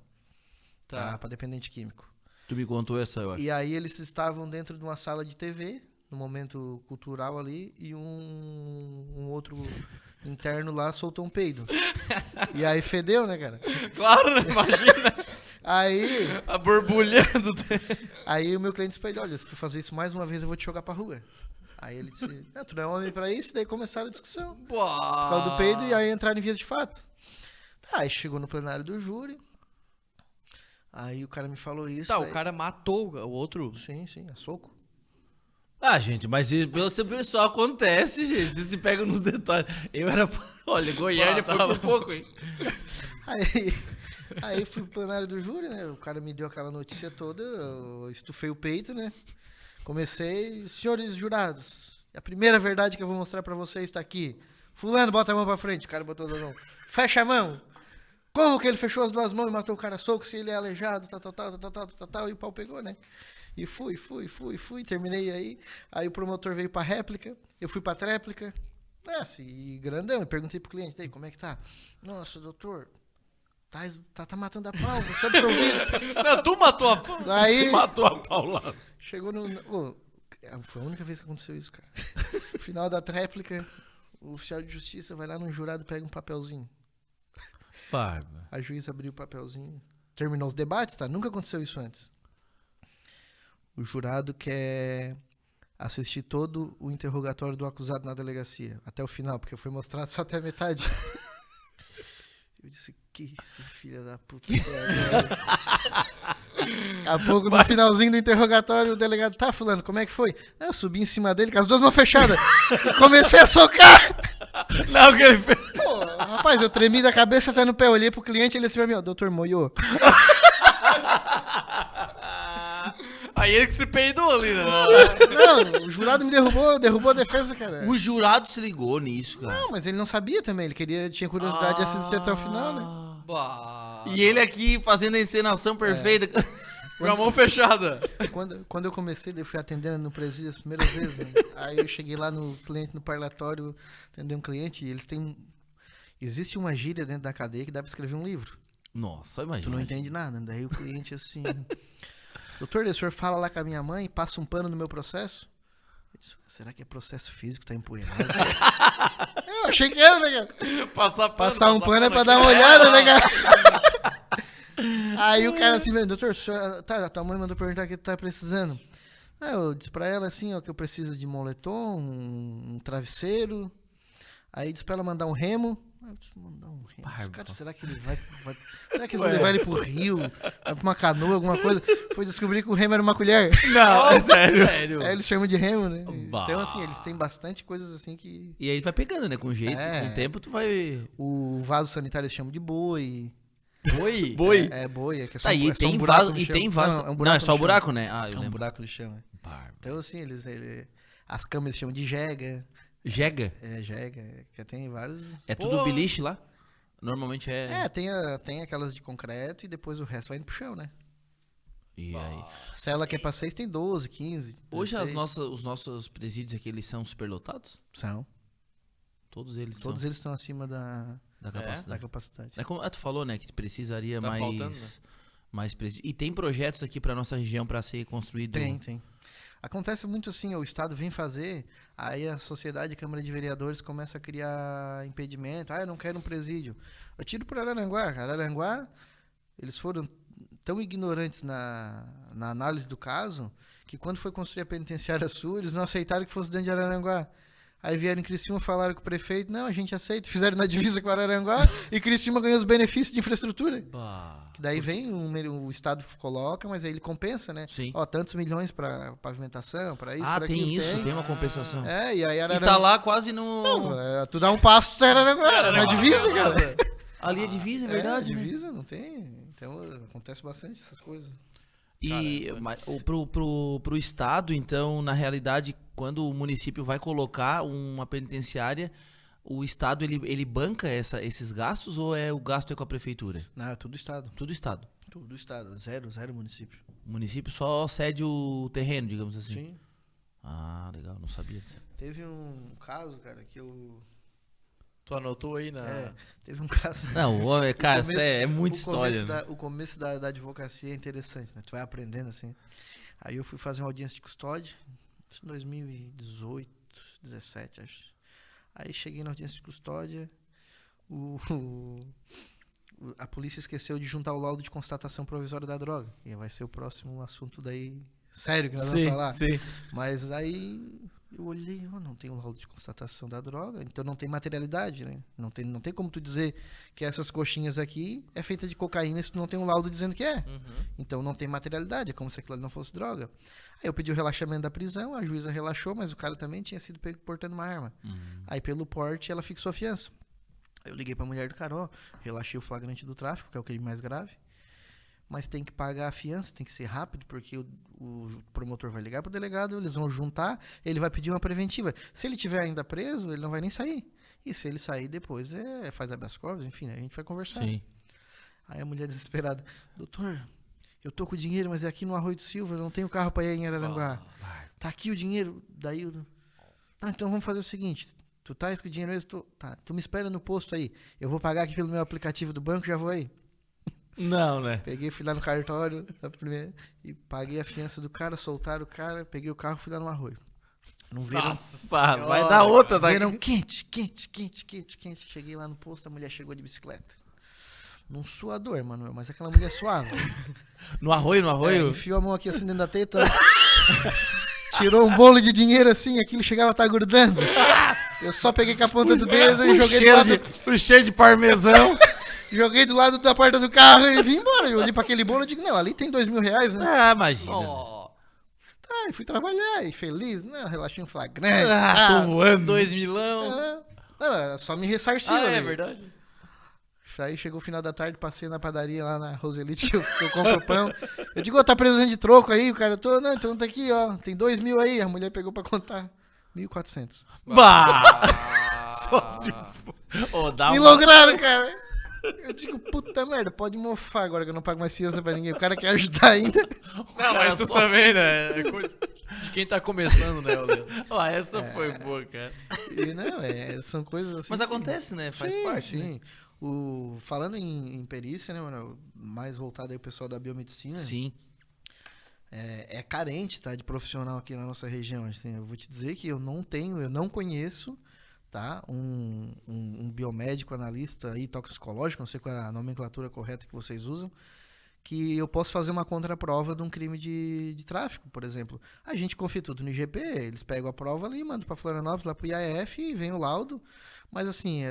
tá, para dependente químico. Tu me contou essa, eu acho. E aí eles estavam dentro de uma sala de TV, no momento cultural ali, e um outro interno lá soltou um peido. E aí fedeu, né, cara? Claro, né? Imagina. Aí... A borbulhando. Aí o meu cliente disse, olha, se tu fazer isso mais uma vez, eu vou te jogar pra rua. Aí ele disse, tu não é homem pra isso? Daí começaram a discussão. Por causa do peido, e aí entraram em vias de fato. Tá, aí chegou no plenário do júri. Aí o cara me falou isso. Tá, daí... o cara matou o outro? Sim, a soco. Gente, mas pelo seu pessoal acontece, gente. Você se pega nos detalhes. Eu era... Olha, Goiânia foi por pouco, hein? Aí fui pro plenário do júri, né? O cara me deu aquela notícia toda, eu estufei o peito, né? Comecei, senhores jurados, a primeira verdade que eu vou mostrar pra vocês está aqui. Fulano, bota a mão pra frente. O cara botou as mãos. Fecha a mão. Como que ele fechou as duas mãos e matou o cara soco, se ele é aleijado, tal, e o pau pegou, né? E fui, terminei aí. Aí o promotor veio pra réplica, eu fui pra tréplica. E grandão, eu perguntei pro cliente, daí, como é que tá? Nossa, doutor, tá matando a pau, você absolvido. Não, tu matou a pau. Daí, Matou a Paula. chegou no... foi a única vez que aconteceu isso, cara. No final da tréplica, o oficial de justiça vai lá no jurado e pega um papelzinho. Barba. A juíza abriu o papelzinho. Terminou os debates, tá? Nunca aconteceu isso antes. O jurado quer assistir todo o interrogatório do acusado na delegacia. Até o final, porque foi mostrado só até a metade. Eu disse, que esse filho da puta. Daqui a pouco, no finalzinho do interrogatório, o delegado, tá, fulano, como é que foi? Eu subi em cima dele com as duas mãos fechadas. E comecei a socar. Não, que ele fez. Pô, rapaz, eu tremi da cabeça até no pé. Olhei pro cliente e ele disse pra mim, ó, doutor Moyo. Aí ele que se peidou ali, né? Não, o jurado me derrubou a defesa, cara. O jurado se ligou nisso, cara. Não, mas ele não sabia também. Ele tinha curiosidade de assistir até o final, né? Bah. E ele aqui fazendo a encenação perfeita. Com a mão fechada. Quando eu comecei, eu fui atendendo no presídio as primeiras vezes, né? Aí eu cheguei lá no cliente, no parlatório, atender um cliente, e eles têm... Existe uma gíria dentro da cadeia que dá pra escrever um livro. Nossa, Tu imagina. não entende nada, né? Daí o cliente assim... Doutor, o senhor fala lá com a minha mãe, passa um pano no meu processo? Eu disse, será que é processo físico, tá empoeirado? Eu achei que era, né, cara? Passar um pano é pra dar uma olhada, né, cara? Aí o cara assim, doutor, o senhor, tá, tua mãe mandou perguntar o que tu tá precisando. Aí eu disse pra ela assim, ó, que eu preciso de moletom, um travesseiro. Aí disse pra ela mandar um remo. Eu disse, mandar um remo. Esse cara, será que ele vai será que eles vão levar ele pro rio? Vai pra uma canoa, alguma coisa? Foi descobrir que o remo era uma colher. Não, é sério. Aí eles chamam de remo, né? Bah. Então, assim, eles têm bastante coisas assim que... E aí vai pegando, né? Com jeito, É. com o tempo tu vai... O vaso sanitário eles chamam de boi. Oi? Boi. É boi, é que é só, Tá, e é só tem um buraco vaso, no e chão. tem vaso... Não, Não, é só o no chão. buraco, né? Ah, eu É um lembro. buraco no chão, é. Barba. Então, assim, as câmeras chamam de jega. Jega? É, jega. Que tem vários... É Pô. tudo beliche lá? Normalmente é... É, tem aquelas de concreto e depois o resto vai indo pro chão, né? E aí? Cela que é pra 6 tem 12, 15, Hoje 16. os nossos presídios aqui, eles são superlotados? São. Todos eles Todos são eles estão acima da da da capacidade. capacidade. É como tu falou, né? Que precisaria Tá mais... faltando, né? Mais presídio. E tem projetos aqui pra nossa região pra ser construído... Tem. Acontece muito assim, o Estado vem fazer, aí a sociedade, a Câmara de Vereadores começa a criar impedimento. Ah, eu não quero um presídio. Eu tiro por Araranguá. Araranguá, eles foram tão ignorantes na análise do caso, que quando foi construir a penitenciária sul, eles não aceitaram que fosse dentro de Araranguá. Aí vieram em Criciúma, falaram com o prefeito, não, a gente aceita. Fizeram na divisa com Araranguá e Criciúma ganhou os benefícios de infraestrutura. Bah. Que daí vem, o Estado coloca, mas aí ele compensa, né? Sim. Ó, tantos milhões pra pavimentação, pra isso, Ah, pra tem aquilo. isso, tem uma compensação. É, e aí E Araranguá... tá lá quase no... Não, tu dá um passo, tu tá em Araranguá, na divisa, cara. Ali é divisa, é verdade, É, né? divisa, não tem. Então, acontece bastante essas coisas. E pro Estado, então, na realidade, quando o município vai colocar uma penitenciária, o Estado, ele banca esses gastos ou o gasto é com a prefeitura? Não, é tudo Estado. Tudo Estado. Tudo Estado. Zero município. O município só cede o terreno, digamos assim. Sim. Ah, legal, não sabia disso. Teve um caso, cara, que eu... Tu anotou aí na... Teve um caso... Não, o homem, cara, começo- é muita o história. começo né? O começo da advocacia é interessante, né? Tu vai aprendendo assim. Aí eu fui fazer uma audiência de custódia, isso em 2018, 17, acho. Aí cheguei na audiência de custódia, a polícia esqueceu de juntar o laudo de constatação provisória da droga. E vai ser o próximo assunto daí sério que nós vamos falar. Sim. Mas aí eu olhei, não tem o laudo de constatação da droga, então não tem materialidade, né? Não tem como tu dizer que essas coxinhas aqui é feita de cocaína se tu não tem um laudo dizendo que é. Uhum. Então não tem materialidade, é como se aquilo ali não fosse droga. Aí eu pedi o relaxamento da prisão, a juíza relaxou, mas o cara também tinha sido pego portando uma arma. Aí pelo porte ela fixou a fiança. Aí eu liguei pra mulher do cara, relaxei o flagrante do tráfico, que é o crime mais grave. Mas tem que pagar a fiança, tem que ser rápido, porque o promotor vai ligar pro delegado, eles vão juntar, ele vai pedir uma preventiva. Se ele tiver ainda preso, ele não vai nem sair. E se ele sair depois, faz habeas corpus, enfim, a gente vai conversar. Sim. Aí a mulher desesperada, doutor, eu tô com o dinheiro, mas é aqui no Arroio do Silva, eu não tenho carro pra ir em Araranguá. Tá aqui o dinheiro, daí então vamos fazer o seguinte, tu tá com o dinheiro mesmo? Tá, tu me espera no posto aí, eu vou pagar aqui pelo meu aplicativo do banco, já vou aí. Não, né? Peguei, fui lá no cartório e paguei a fiança do cara, soltaram o cara, peguei o carro e fui lá no arroio. Não viram. Nossa Pá, senhora, vai dar outra, tá? Verão quente. Cheguei lá no posto, a mulher chegou de bicicleta. Num suador, mano, mas aquela mulher suave. No arroio? Enfiou a mão aqui assim dentro da teta. Tirou um bolo de dinheiro assim, aquilo chegava a estar grudando. Eu só peguei com a ponta do dedo e joguei do lado. O cheiro de parmesão. Joguei do lado da porta do carro e vim embora. Eu olhei pra aquele bolo e digo, não, ali tem R$2.000, né? Ah, imagina. Ó, Tá, e fui trabalhar, e feliz, né? Relaxinho flagrante. Tô voando. 2 milão. Não, só me ressarciu. É ali. verdade. Aí chegou o final da tarde, passei na padaria lá na Roselite, que eu compro pão. Eu digo, tá precisando de troco aí? O cara, não, então tá aqui, ó, tem 2.000 aí. A mulher pegou pra contar 1.400. Bah! Só se for. Ô, dá Me uma... lograram, cara. Eu digo, puta merda, pode mofar agora que eu não pago mais fiança pra ninguém. O cara quer ajudar ainda. Não, mas tu também, né? É coisa de quem tá começando, né, Leandro? Ó, essa foi boa, cara. E não, são coisas assim. Mas acontece, né? Faz sim, parte, sim. né? Falando em perícia, né, mano? Mais voltado aí o pessoal da biomedicina. Sim. É carente, tá? De profissional aqui na nossa região. Assim, eu vou te dizer que eu não conheço, tá? Um biomédico, analista aí, toxicológico, não sei qual é a nomenclatura correta que vocês usam, que eu posso fazer uma contraprova de um crime de tráfico, por exemplo. A gente confia tudo no IGP, eles pegam a prova ali, mandam para Florianópolis, lá pro IAF e vem o laudo. Mas assim,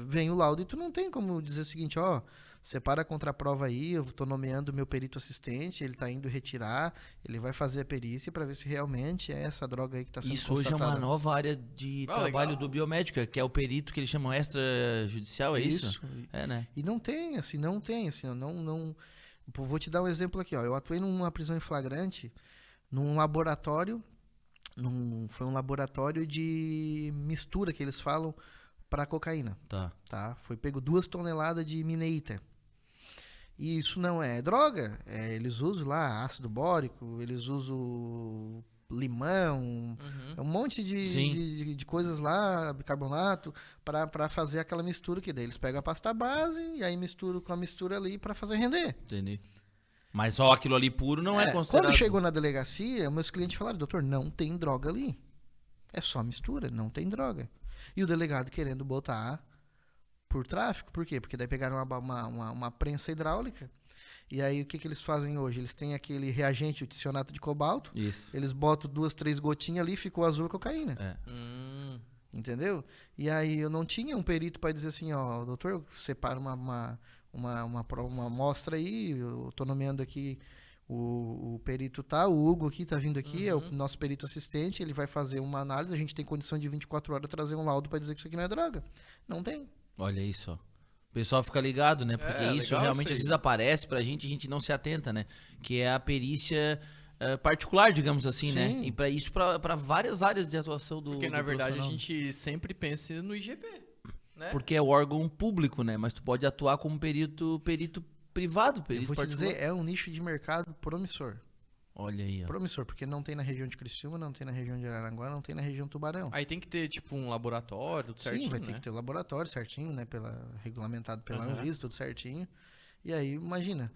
vem o laudo e tu não tem como dizer o seguinte, ó, separa a contraprova aí, eu tô nomeando o meu perito assistente, ele tá indo retirar, ele vai fazer a perícia para ver se realmente é essa droga aí que tá sendo Isso hoje é constatada. uma nova área de trabalho legal. do biomédico, que é o perito que eles chamam extrajudicial, é isso? É, né? E não tem, eu não... Vou te dar um exemplo aqui, ó. Eu atuei numa prisão em flagrante, num laboratório, foi um laboratório de mistura que eles falam para cocaína, tá? Foi pego 2 toneladas de mineita. E isso não é droga, eles usam lá ácido bórico, eles usam limão, um monte de coisas lá, bicarbonato, para fazer aquela mistura que daí eles pegam a pasta base e aí misturam com a mistura ali para fazer render. Entendi. Mas só aquilo ali puro não é considerado... Quando chegou na delegacia, meus clientes falaram, doutor, não tem droga ali. É só mistura, não tem droga. E o delegado querendo botar por tráfico, por quê? Porque daí pegaram uma prensa hidráulica. E aí o que eles fazem hoje? Eles têm aquele reagente, o ticionato de cobalto. Isso. Eles botam 2, 3 gotinhas ali, ficou azul a cocaína. É. Entendeu? E aí eu não tinha um perito para dizer assim, ó, doutor, separa uma amostra aí, eu tô nomeando aqui o perito o Hugo aqui tá vindo aqui, é o nosso perito assistente, ele vai fazer uma análise, a gente tem condição de 24 horas trazer um laudo para dizer que isso aqui não é droga. Não tem. Olha isso, ó. O pessoal fica ligado, né? Porque isso legal realmente isso aí. às vezes aparece pra gente e a gente não se atenta, né? Que é a perícia particular, digamos assim, Sim. né? E pra isso, pra várias áreas de atuação do Porque, na do verdade, a profissional. gente sempre pensa no IGP, né? Porque é o órgão público, né? Mas tu pode atuar como perito privado, Eu perito vou te particular. dizer, é um nicho de mercado promissor. Olha aí, ó. Promissor, porque não tem na região de Criciúma, não tem na região de Araranguá, não tem na região Tubarão. Aí tem que ter, tipo, um laboratório, tudo certinho, Sim, vai né? ter que ter o laboratório certinho, né? Regulamentado pela Aham. Anvisa, tudo certinho. E aí, imagina,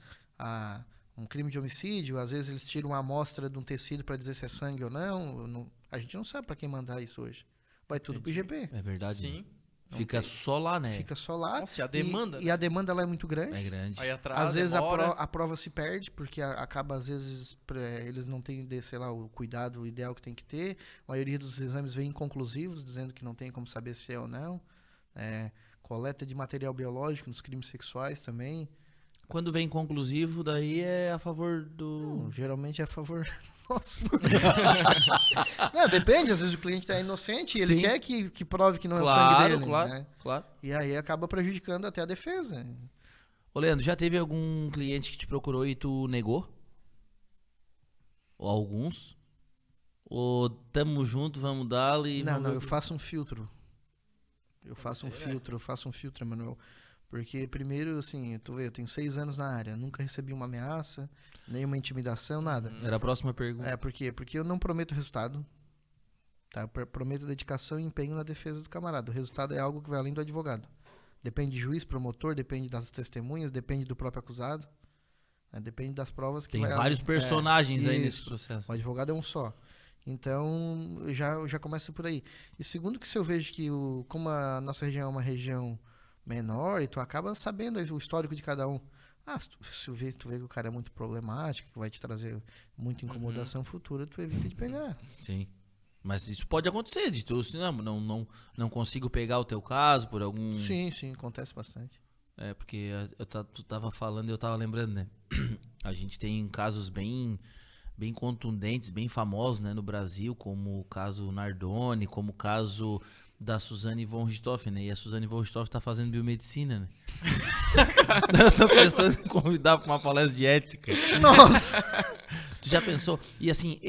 um crime de homicídio, às vezes eles tiram uma amostra de um tecido para dizer se é sangue ou não. A gente não sabe para quem mandar isso hoje. Vai tudo pro IGP. É verdade. Sim. Né? Fica só lá, né? Fica só lá. Nossa, e a demanda, E a demanda lá é muito grande. É grande. Aí atrás, Às vezes demora. a prova se perde, porque acaba, às vezes, eles não têm, sei lá, o cuidado ideal que tem que ter. A maioria dos exames vem inconclusivos, dizendo que não tem como saber se é ou não. Coleta de material biológico nos crimes sexuais também. Quando vem conclusivo, daí é a favor do... Não, geralmente é a favor... Nossa. Não, depende, às vezes o cliente tá inocente e ele Sim. quer que prove que não é o Claro, sangue dele. claro, Né? claro. E aí acaba prejudicando até a defesa. Ô, Leandro, já teve algum cliente que te procurou e tu negou? Ou alguns? Ou tamo junto, vamos dar-lhe... Não, eu faço um filtro. Eu faço um filtro, Emanuel. Porque primeiro, assim, tu vê, eu tenho 6 anos na área, nunca recebi uma ameaça, nenhuma intimidação, nada. Era a próxima pergunta. Por quê? Porque eu não prometo resultado. Tá? Eu prometo dedicação e empenho na defesa do camarada. O resultado é algo que vai além do advogado. Depende de juiz, promotor, depende das testemunhas, depende do próprio acusado, né? Depende das provas que Tem vários personagens aí nesse isso. processo. O advogado é um só. Então, já começa por aí. E segundo que se eu vejo que como a nossa região é uma região menor, e tu acaba sabendo o histórico de cada um. Se tu vê que o cara é muito problemático, que vai te trazer muita incomodação futura, tu evita de pegar. Sim. Mas isso pode acontecer, de tu, não consigo pegar o teu caso por algum... Sim, acontece bastante. Porque tu tava falando e eu tava lembrando, né? A gente tem casos bem contundentes, bem famosos, né, no Brasil, como o caso Nardoni, como o caso da Suzane von Richthofen, né? E a Suzane von Richthofen tá fazendo biomedicina, né? Nós estamos pensando em convidar para uma palestra de ética. Nossa! Tu já pensou? E assim,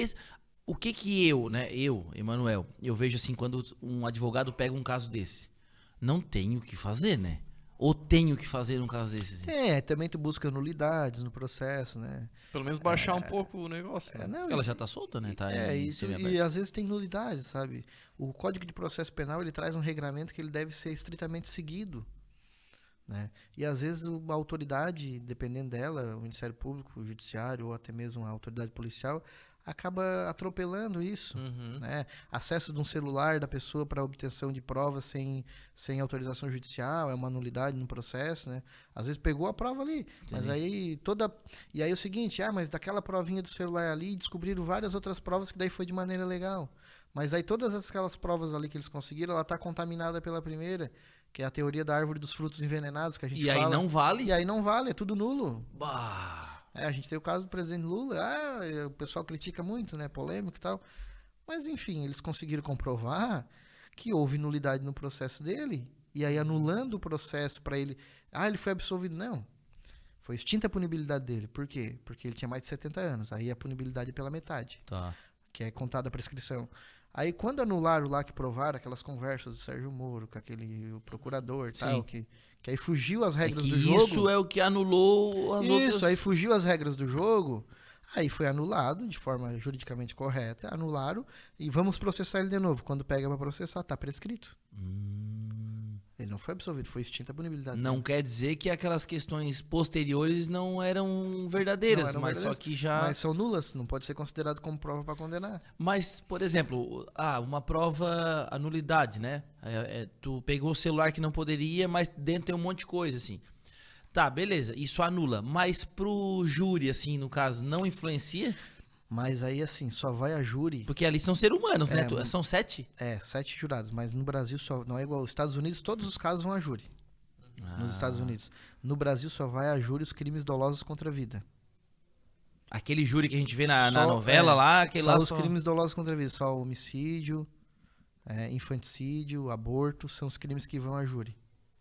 o que eu, Emanuel, eu vejo assim, quando um advogado pega um caso desse, não tenho o que fazer, né? Ou tenho o que fazer num caso desse? Assim? Também tu busca nulidades no processo, né? Pelo menos baixar um pouco o negócio. Né? Não, ela já tá solta, né? E às vezes tem nulidades, sabe? O Código de Processo Penal, ele traz um regramento que ele deve ser estritamente seguido, né? E às vezes a autoridade, dependendo dela, o Ministério Público, o Judiciário ou até mesmo a autoridade policial, acaba atropelando isso, né? Acesso de um celular da pessoa para obtenção de provas sem autorização judicial é uma nulidade no processo, né? Às vezes pegou a prova ali, mas aí e aí é o seguinte, mas daquela provinha do celular ali descobriram várias outras provas que daí foi de maneira legal. Mas aí todas aquelas provas ali que eles conseguiram, ela está contaminada pela primeira, que é a teoria da árvore dos frutos envenenados que a gente fala. E aí não vale? E aí não vale, é tudo nulo. Bah! A gente tem o caso do presidente Lula, o pessoal critica muito, né, polêmico e tal, mas enfim, eles conseguiram comprovar que houve nulidade no processo dele, e aí anulando o processo para ele, ele foi absolvido, não, foi extinta a punibilidade dele, por quê? Porque ele tinha mais de 70 anos, aí a punibilidade é pela metade, que é contada a prescrição. Aí quando anularam lá, que provaram aquelas conversas do Sérgio Moro com o procurador e tal, que aí fugiu as regras do jogo. Isso é o que anulou as outras... Isso, aí fugiu as regras do jogo, aí foi anulado de forma juridicamente correta, anularam e vamos processar ele de novo. Quando pega pra processar, tá prescrito. Ele não foi absolvido, foi extinta a punibilidade. Não quer dizer que aquelas questões posteriores não eram verdadeiras, só que já... Mas são nulas, não pode ser considerado como prova para condenar. Mas, por exemplo, uma prova, a nulidade, né? Tu pegou o celular que não poderia, mas dentro tem um monte de coisa, assim. Tá, beleza, isso anula. Mas pro júri, assim, no caso, não influencia? Mas aí, assim, só vai a júri... Porque ali são seres humanos, né? São 7? 7 jurados, mas no Brasil só não é igual. Nos Estados Unidos, todos os casos vão a júri. Nos Estados Unidos. No Brasil, só vai a júri os crimes dolosos contra a vida. Aquele júri que a gente vê na novela lá, aquele lá os crimes dolosos contra a vida. Só homicídio, infanticídio, aborto, são os crimes que vão a júri.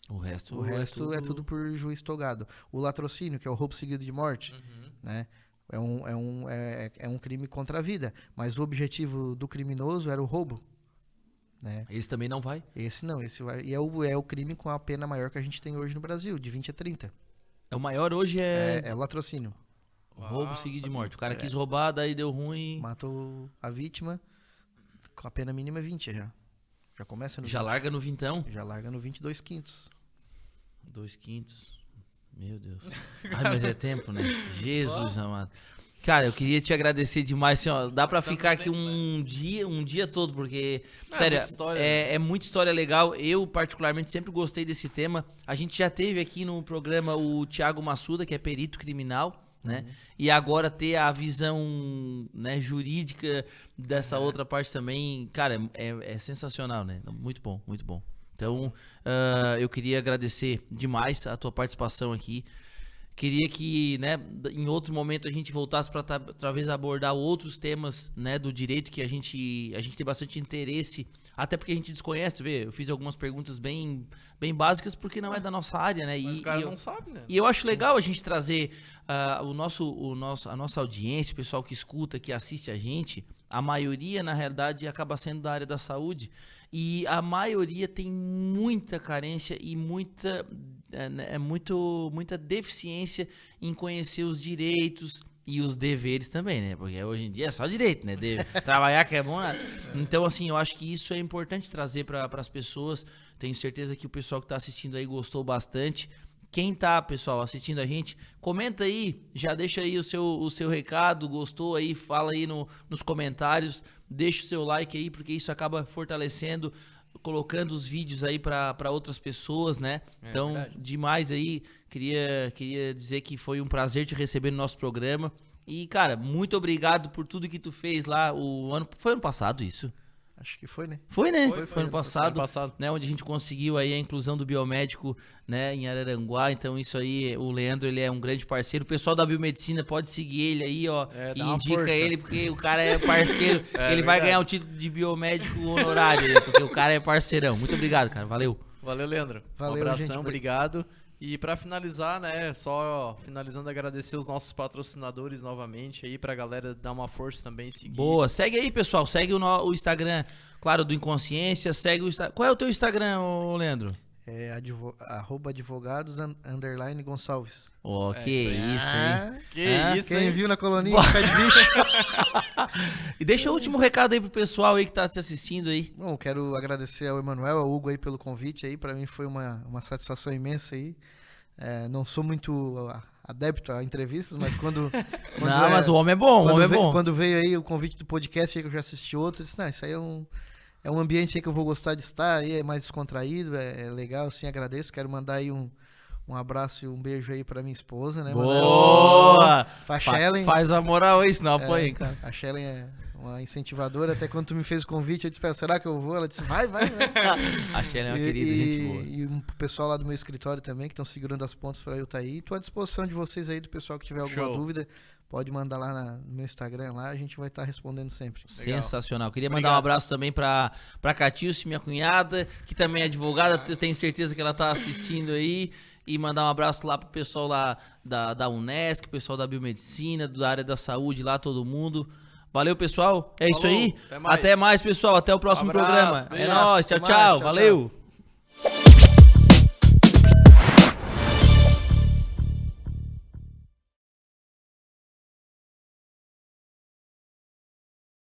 O resto é tudo por juiz togado. O latrocínio, que é o roubo seguido de morte, né? É um crime contra a vida, mas o objetivo do criminoso era o roubo, né? Esse também não vai? Esse não, esse vai. E é o crime com a pena maior que a gente tem hoje no Brasil, de 20 a 30. O maior hoje é o latrocínio. Roubo seguido de morte. O cara quis roubar, daí deu ruim. Matou a vítima, com a pena mínima 20 já. Já começa no 20. Larga no vintão? Já larga no 22 quintos. 2/5. Meu Deus. Mas é tempo, né? Jesus amado. Cara, eu queria te agradecer demais, assim, ó. Dá pra ficar aqui um dia todo, porque, sério, é muita história legal. Eu, particularmente, sempre gostei desse tema. A gente já teve aqui no programa o Thiago Massuda, que é perito criminal, né? E agora ter a visão, né, jurídica dessa outra parte também, cara, é sensacional, né? Muito bom, muito bom. Então, eu queria agradecer demais a tua participação aqui. Queria que, né, em outro momento a gente voltasse para talvez abordar outros temas, né, do direito que a gente tem bastante interesse, até porque a gente desconhece, vê? Eu fiz algumas perguntas bem básicas porque não é da nossa área, né? Mas o cara não sabe, né? E eu acho legal a gente trazer a nossa audiência, o pessoal que escuta, que assiste a gente. A maioria, na realidade, acaba sendo da área da saúde. E a maioria tem muita carência e muita deficiência em conhecer os direitos, e os deveres também, né? Porque hoje em dia é só direito, né? Trabalhar que é bom, né? Então, assim, eu acho que isso é importante trazer para as pessoas. Tenho certeza que o pessoal que tá assistindo aí gostou bastante. Quem tá, pessoal, assistindo a gente, comenta aí, já deixa aí o seu recado, gostou aí, fala aí nos comentários, deixa o seu like aí, porque isso acaba fortalecendo, colocando os vídeos aí para outras pessoas, né? Então, verdade. demais aí, queria dizer que foi um prazer te receber no nosso programa. E, cara, muito obrigado por tudo que tu fez lá, foi ano passado isso? Acho que foi, né? Foi, né? Foi Foi ano ano passado, né? Onde a gente conseguiu aí a inclusão do biomédico, né? Em Araranguá. Então isso aí, o Leandro, ele é um grande parceiro. O pessoal da biomedicina pode seguir ele aí, ó. E dá uma indica força. ele, porque o cara é parceiro. Ele vai verdade. ganhar o título de biomédico honorário, né? Porque o cara é parceirão. Muito obrigado, cara. Valeu. Valeu, Leandro. Valeu, um abração, gente. obrigado. E pra finalizar, né, só finalizando, agradecer os nossos patrocinadores novamente aí, pra galera dar uma força também, seguir. Boa. Segue aí, pessoal. Segue o Instagram, claro, do Inconsciência. Segue o Instagram. Qual é o teu Instagram, ô Leandro? É @advogados_Gonçalves. Ó, que isso aí. isso, hein? Que Ah, isso, Quem hein? viu na coloninha, pé de bicho. E deixa o último recado aí pro pessoal aí que tá te assistindo aí. Bom, quero agradecer ao Emanuel, ao Hugo aí pelo convite aí. Pra mim foi uma satisfação imensa aí. Não sou muito adepto a entrevistas, mas quando Não, mas o homem é bom, o homem é bom. Quando veio aí o convite do podcast aí, que eu já assisti outros, eu disse, não, isso aí é um ambiente aí que eu vou gostar de estar, aí é mais descontraído, é legal, assim, agradeço. Quero mandar aí um abraço e um beijo aí pra minha esposa, né? Boa! Pra Shellen. Faz a moral aí, senão apanha, cara. A Shellen é uma incentivadora, até quando tu me fez o convite, eu disse, será que eu vou? Ela disse, vai. A Shellen é uma querida, gente boa. E o pessoal lá do meu escritório também, que estão segurando as pontas pra eu estar aí. Tô à disposição de vocês aí, do pessoal que tiver alguma Show. dúvida, pode mandar lá no meu Instagram, lá a gente vai estar respondendo sempre. Sensacional. Queria mandar Obrigado. um abraço também pra Catilce, minha cunhada, que também é advogada. Eu tenho certeza que ela tá assistindo aí. E mandar um abraço lá pro pessoal lá da Unesc, pessoal da Biomedicina, da área da saúde lá, todo mundo. Valeu, pessoal. É isso Falou, aí. até mais. Até mais, pessoal. Até o próximo Abraço, programa. É beijo. nóis. Até Tchau, mais, tchau. tchau, Valeu.